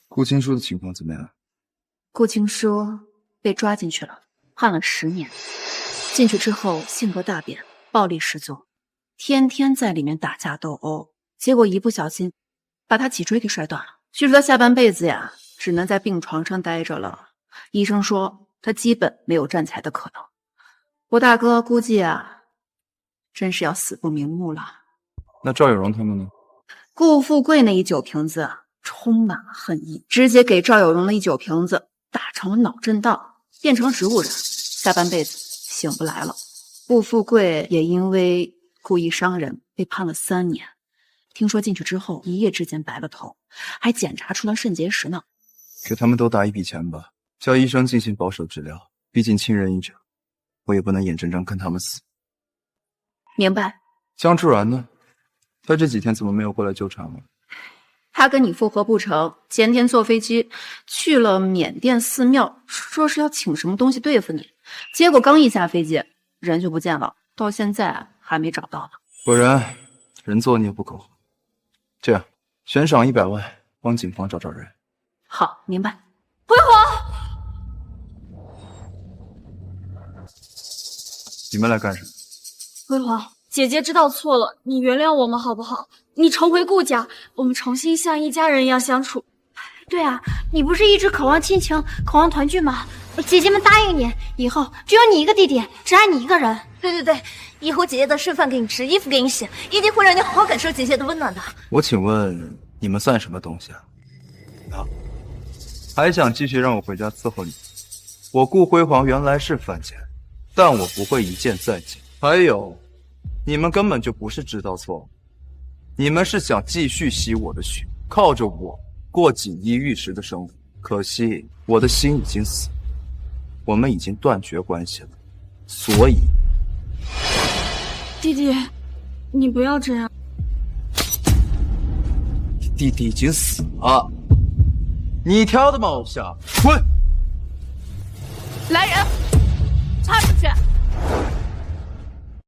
顾青书的情况怎么样？顾青书被抓进去了，判了10年。进去之后性格大变，暴力十足，天天在里面打架斗殴，结果一不小心把他脊椎给摔断了。据说他下半辈子呀，只能在病床上待着了。医生说他基本没有站起来的可能。我大哥估计啊，真是要死不瞑目了。那赵有容他们呢？顾富贵那一酒瓶子充满了恨意，直接给赵有容的一酒瓶子打成了脑震荡，变成植物人，下半辈子醒不来了。顾富贵也因为故意伤人被判了3年，听说进去之后一夜之间白了头，还检查出了肾结石呢。给他们都打一笔钱吧，叫医生进行保守治疗，毕竟亲人一者，我也不能眼睁睁看他们死。明白。江志然呢？他这几天怎么没有过来纠缠我？他跟你复合不成，前天坐飞机去了缅甸寺庙，说是要请什么东西对付你，结果刚一下飞机人就不见了，到现在还没找到呢。果然人做孽不狗。这样，悬赏100万，帮警方找找人。好，明白。辉煌，你们来干什么？辉煌，姐姐知道错了，你原谅我们好不好？你重回顾家，我们重新像一家人一样相处。对啊，你不是一直渴望亲情、渴望团聚吗？姐姐们答应你，以后只有你一个弟弟，只爱你一个人。对，以后姐姐的剩饭给你吃，衣服给你洗，一定会让你好好感受姐姐的温暖的。我请问你们算什么东西啊？还想继续让我回家伺候你？我顾辉煌原来是犯贱，但我不会一剑再见。还有，你们根本就不是知道错误，你们是想继续吸我的血。靠着我过锦衣玉食的生活。可惜我的心已经死了，我们已经断绝关系了，所以，弟弟，你不要这样。弟弟已经死了，你挑的吗，偶像？滚！来人，插出去！